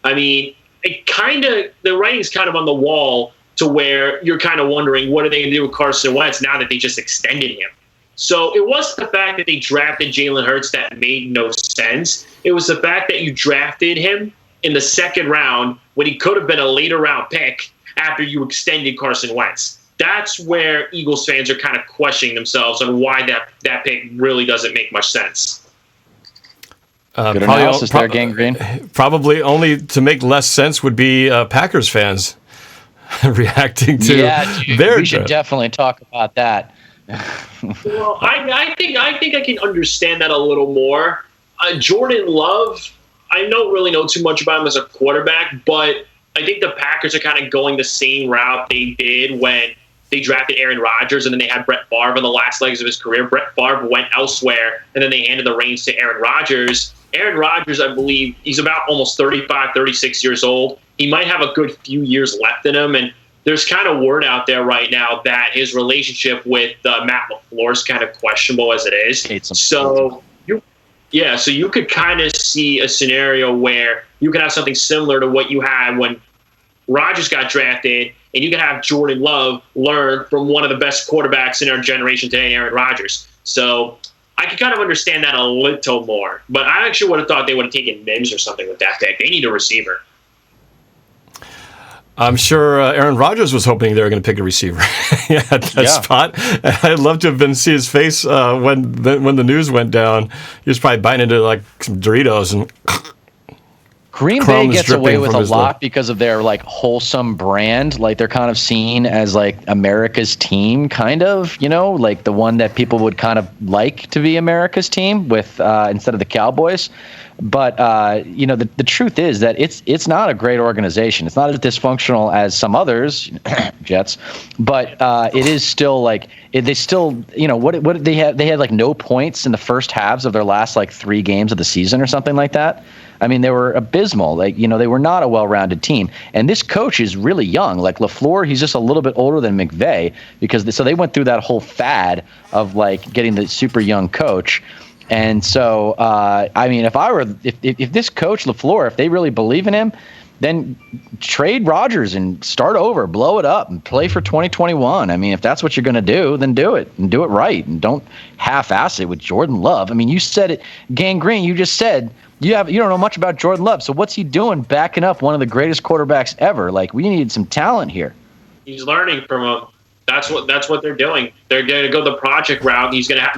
I mean, the writing's kind of on the wall to where you're kind of wondering what are they going to do with Carson Wentz now that they just extended him. So it wasn't the fact that they drafted Jalen Hurts that made no sense. It was the fact that you drafted him in the 2nd round when he could have been a later round pick after you extended Carson Wentz. That's where Eagles fans are kind of questioning themselves on why that pick really doesn't make much sense. Good analysis there, Gangrene. Probably only to make less sense would be Packers fans reacting to their. We should definitely talk about that. Well, I think I can understand that a little more. Jordan Love, I don't really know too much about him as a quarterback, but I think the Packers are kind of going the same route they did when they drafted Aaron Rodgers, and then they had Brett Favre in the last legs of his career. Brett Favre went elsewhere, and then they handed the reins to Aaron Rodgers. Aaron Rodgers, I believe, he's about almost 35, 36 years old. He might have a good few years left in him, and there's kind of word out there right now that his relationship with Matt LaFleur is kind of questionable as it is. So you could kind of see a scenario where you could have something similar to what you had when Rodgers got drafted, and you can have Jordan Love learn from one of the best quarterbacks in our generation today, Aaron Rodgers. So I could kind of understand that a little more. But I actually would have thought they would have taken Mims or something with that pick. They need a receiver. I'm sure Aaron Rodgers was hoping they were going to pick a receiver at that spot. I'd love to have seen his face when the news went down. He was probably biting into some Doritos and Green Bay gets away with a lot because of their wholesome brand. They're kind of seen as America's team, kind of, the one that people would kind of like to be America's team with instead of the Cowboys. But the truth is that it's not a great organization. It's not as dysfunctional as some others, Jets, but it is still they still what they had no points in the first halves of their last 3 games of the season or something like that. I mean, they were abysmal. Like, they were not a well-rounded team. And this coach is really young. Like LaFleur, he's just a little bit older than McVay so they went through that whole fad of like getting the super young coach. And so, I mean, if this coach LaFleur, if they really believe in him, then trade Rodgers and start over, blow it up, and play for 2021. I mean, if that's what you're going to do, then do it and do it right, and don't half-ass it with Jordan Love. I mean, you said it, Gang Green. You just said you don't know much about Jordan Love. So what's he doing backing up one of the greatest quarterbacks ever? Like, we need some talent here. He's learning from him. That's what they're doing. They're going to go the project route. He's going to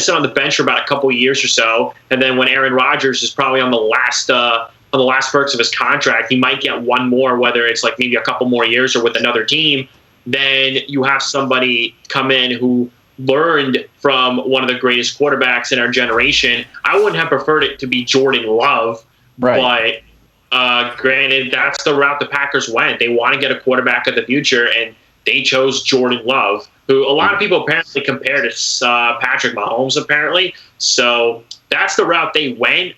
sit on the bench for about a couple of years or so, and then when Aaron Rodgers is probably on the last perks of his contract, he might get one more, whether it's like maybe a couple more years or with another team. Then you have somebody come in who learned from one of the greatest quarterbacks in our generation. I wouldn't have preferred it to be Jordan Love, right? But granted, that's the route the Packers went. They want to get a quarterback of the future, and they chose Jordan Love, who a lot of people apparently compare to Patrick Mahomes, apparently. So that's the route they went.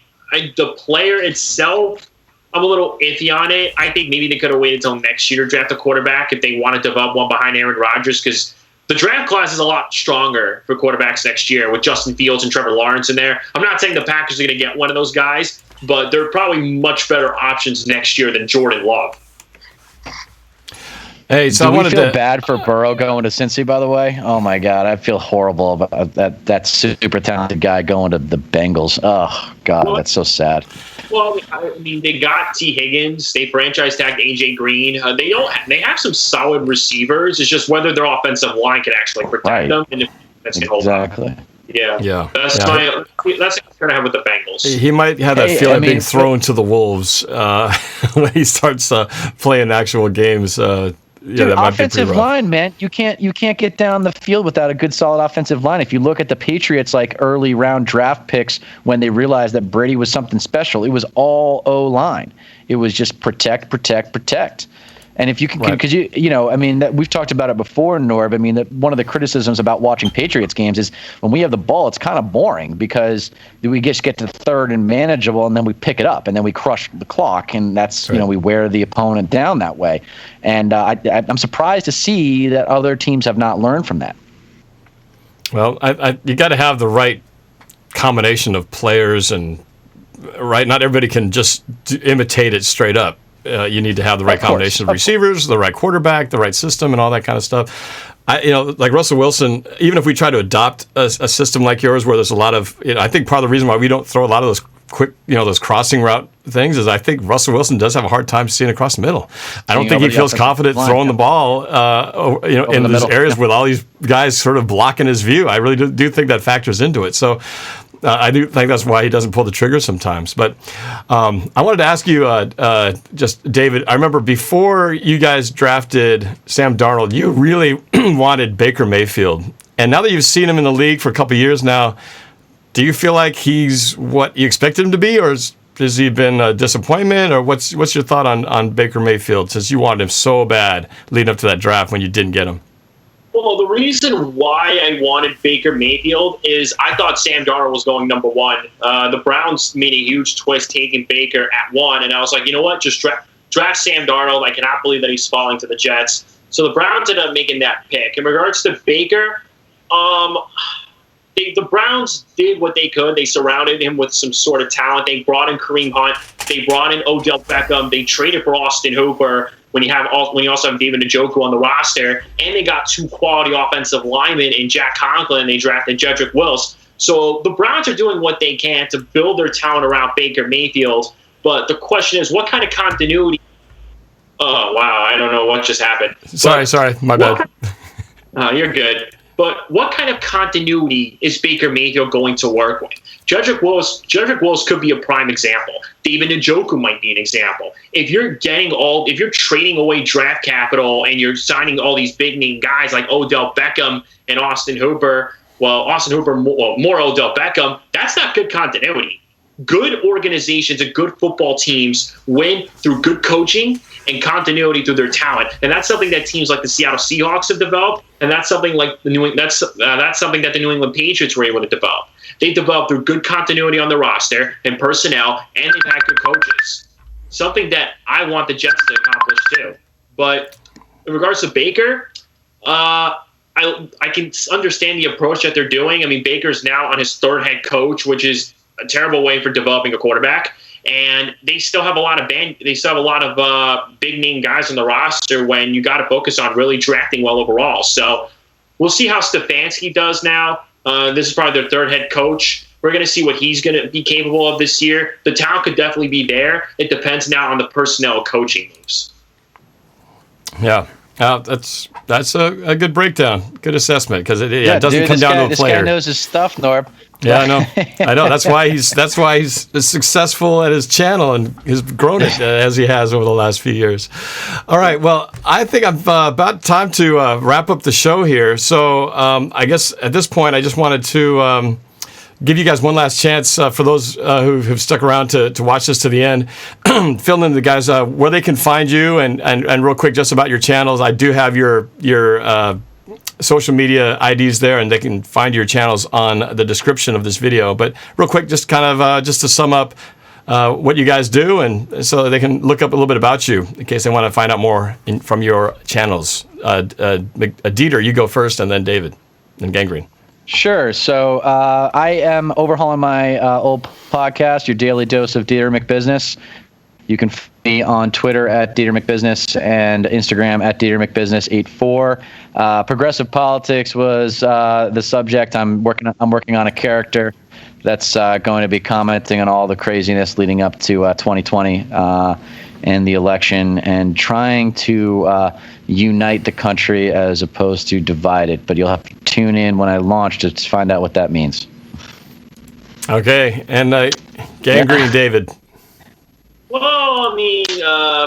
The player itself, I'm a little iffy on it. I think maybe they could have waited until next year to draft a quarterback if they want to develop one behind Aaron Rodgers, because the draft class is a lot stronger for quarterbacks next year with Justin Fields and Trevor Lawrence in there. I'm not saying the Packers are going to get one of those guys, but they're probably much better options next year than Jordan Love. Hey, so I feel bad for Burrow going to Cincy, by the way. Oh my God, I feel horrible about that super talented guy going to the Bengals. Oh God, that's so sad. Well, I mean, they got T. Higgins. They franchise tagged AJ Green. They have some solid receivers. It's just whether their offensive line can actually protect them and if that's can hold up. Yeah. That's what I have with the Bengals. He might have that feeling being thrown to the wolves when he starts playing actual games. Dude, offensive line, man, you can't get down the field without a good, solid offensive line. If you look at the Patriots, like early round draft picks, when they realized that Brady was something special, it was all O-line. It was just protect. And if you can, because we've talked about it before, Norb. I mean, one of the criticisms about watching Patriots games is when we have the ball, it's kind of boring because we just get to third and manageable, and then we pick it up, and then we crush the clock, and that's we wear the opponent down that way. And I'm surprised to see that other teams have not learned from that. Well, you got to have the right combination of players, and not everybody can just imitate it straight up. You need to have the right combination of receivers, the right quarterback, the right system, and all that kind of stuff. Like Russell Wilson, even if we try to adopt a system like yours where there's a lot of, I think part of the reason why we don't throw a lot of those quick, those crossing route things is I think Russell Wilson does have a hard time seeing across the middle. I don't think he feels confident throwing the ball, in those areas with all these guys sort of blocking his view. I really do think that factors into it. So I do think that's why he doesn't pull the trigger sometimes. But I wanted to ask you, just David, I remember before you guys drafted Sam Darnold, you really wanted Baker Mayfield. And now that you've seen him in the league for a couple of years now, do you feel like he's what you expected him to be, or has he been a disappointment? Or what's your thought on Baker Mayfield, since you wanted him so bad leading up to that draft when you didn't get him? Well, the reason why I wanted Baker Mayfield is I thought Sam Darnold was going number one. The Browns made a huge twist taking Baker at 1, and I was like, you know what, just draft Sam Darnold. I cannot believe that he's falling to the Jets. So the Browns ended up making that pick. In regards to Baker, the Browns did what they could. They surrounded him with some sort of talent. They brought in Kareem Hunt. They brought in Odell Beckham. They traded for Austin Hooper when you also have David Njoku on the roster. And they got 2 quality offensive linemen in Jack Conklin, and they drafted Jedrick Wills. So the Browns are doing what they can to build their talent around Baker Mayfield. But the question is, what kind of continuity? Oh, wow. I don't know what just happened. Sorry. My bad. You're good. But what kind of continuity is Baker Mayfield going to work with? Jedrick Wills could be a prime example. David Njoku might be an example. If you're trading away draft capital and you're signing all these big name guys like Odell Beckham and Austin Hooper, more Odell Beckham, that's not good continuity. Good organizations and good football teams win through good coaching and continuity through their talent. And that's something that teams like the Seattle Seahawks have developed. and that's something like that's something that the New England Patriots were able to develop. They developed through good continuity on the roster and personnel, and they've had good coaches. Something that I want the Jets to accomplish too. But in regards to Baker, I can understand the approach that they're doing. I mean, Baker's now on his third head coach, which is a terrible way for developing a quarterback. And they still have a lot of big name guys on the roster when you got to focus on really drafting well overall. So we'll see how Stefanski does now. This is probably their third head coach. We're going to see what he's going to be capable of this year. The talent could definitely be there. It depends now on the personnel coaching moves. Yeah. That's a good breakdown, good assessment, because it doesn't come down to a player. This guy knows his stuff, Norb. Yeah, I know. That's why he's successful at his channel and has grown it as he has over the last few years. All right, well, I think I'm about time to wrap up the show here. So I guess at this point, I just wanted to give you guys one last chance for those who've stuck around to watch this to the end. Fill in the guys where they can find you, and real quick just about your channels. I do have your social media IDs there, and they can find your channels on the description of this video. But real quick, just kind of just to sum up what you guys do, and so they can look up a little bit about you in case they want to find out more from your channels. Dieter, you go first, and then David, and Gangrene. Sure. So I am overhauling my old podcast, Your Daily Dose of Dieter McBusiness. You can find me on Twitter at Dieter McBusiness and Instagram at Dieter McBusiness84. Progressive politics was the subject. I'm working on a character that's going to be commenting on all the craziness leading up to 2020 and the election, and trying to unite the country as opposed to divide it. But you'll have to tune in when I launch to find out what that means. Okay, and Gangrene David. Well, I mean,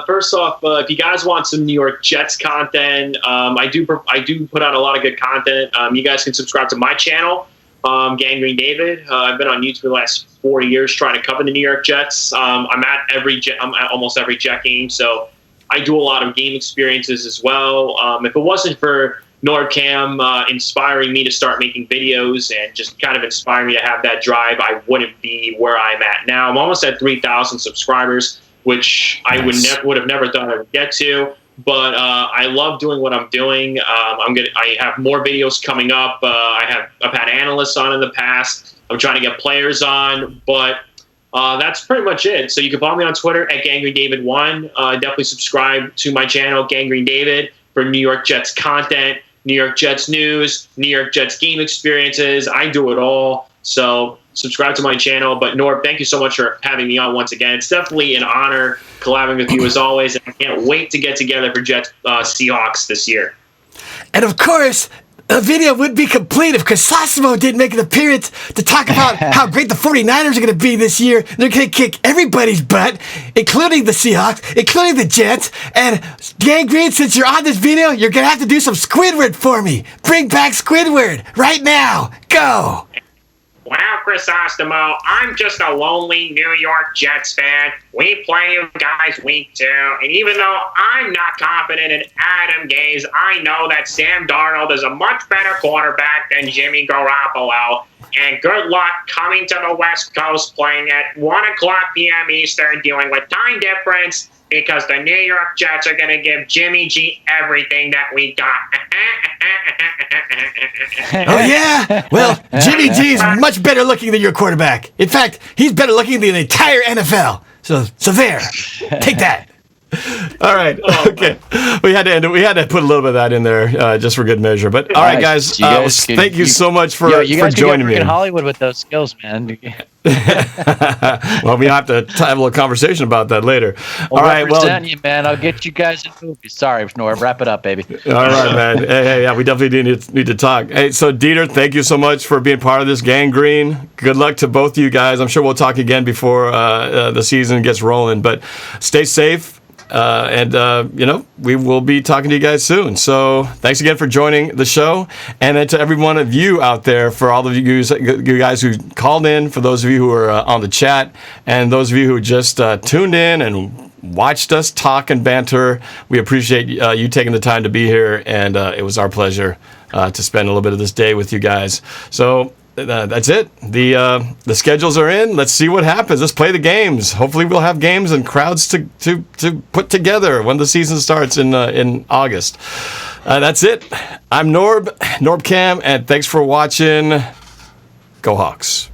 first off, if you guys want some New York Jets content, I do put out a lot of good content. You guys can subscribe to my channel, Gangrene David. I've been on YouTube for the last 4 years trying to cover the New York Jets. I'm at almost every Jet game, so I do a lot of game experiences as well. If it wasn't for NorbCam inspiring me to start making videos and just kind of inspiring me to have that drive, I wouldn't be where I'm at now. I'm almost at 3,000 subscribers, which I would have never thought I would get to. But I love doing what I'm doing. I have more videos coming up. I've had analysts on in the past. I'm trying to get players on, but that's pretty much it. So you can follow me on Twitter at GangreneDavid1. Definitely subscribe to my channel, Gangrene David, for New York Jets content, New York Jets news, New York Jets game experiences. I do it all. So subscribe to my channel. But Norb, thank you so much for having me on once again. It's definitely an honor collaborating with you as always, and I can't wait to get together for Jets Seahawks this year. And of course, the video would be complete if Crisosimo didn't make an appearance to talk about how great the 49ers are going to be this year. They're going to kick everybody's butt, including the Seahawks, including the Jets. And Gangrene, since you're on this video, you're going to have to do some Squidward for me. Bring back Squidward right now. Go. Well, Crisosimo, I'm just a lonely New York Jets fan. We play you guys week 2, and even though I'm not confident in Adam Gase, I know that Sam Darnold is a much better quarterback than Jimmy Garoppolo. And good luck coming to the West Coast playing at 1 o'clock p.m. Eastern, dealing with time difference, because the New York Jets are going to give Jimmy G everything that we got. Oh, yeah? Well, Jimmy G is much better looking than your quarterback. In fact, he's better looking than the entire NFL. So there. Take that. All right. Okay. We had to end it. We had to put a little bit of that in there just for good measure. But all right, guys. Thank you so much for joining me. In Hollywood with those skills, man. Well, we have to have a little conversation about that later. All right. Well, you, man. I'll get you guys in movies. Sorry, Norb. Wrap it up, baby. All right, man. Hey, yeah, we definitely need to talk. Hey, so Dieter, thank you so much for being part of this. Gangrene, good luck to both of you guys. I'm sure we'll talk again before the season gets rolling. But stay safe. We will be talking to you guys soon. So thanks again for joining the show. And then to every one of you out there, for all of you guys who called in, for those of you who are on the chat, and those of you who just tuned in and watched us talk and banter. We appreciate you taking the time to be here, and it was our pleasure to spend a little bit of this day with you guys. So that's it. The schedules are in. Let's see what happens. Let's play the games. Hopefully we'll have games and crowds to put together when the season starts in August. That's it. I'm NorbCam, and thanks for watching. Go Hawks.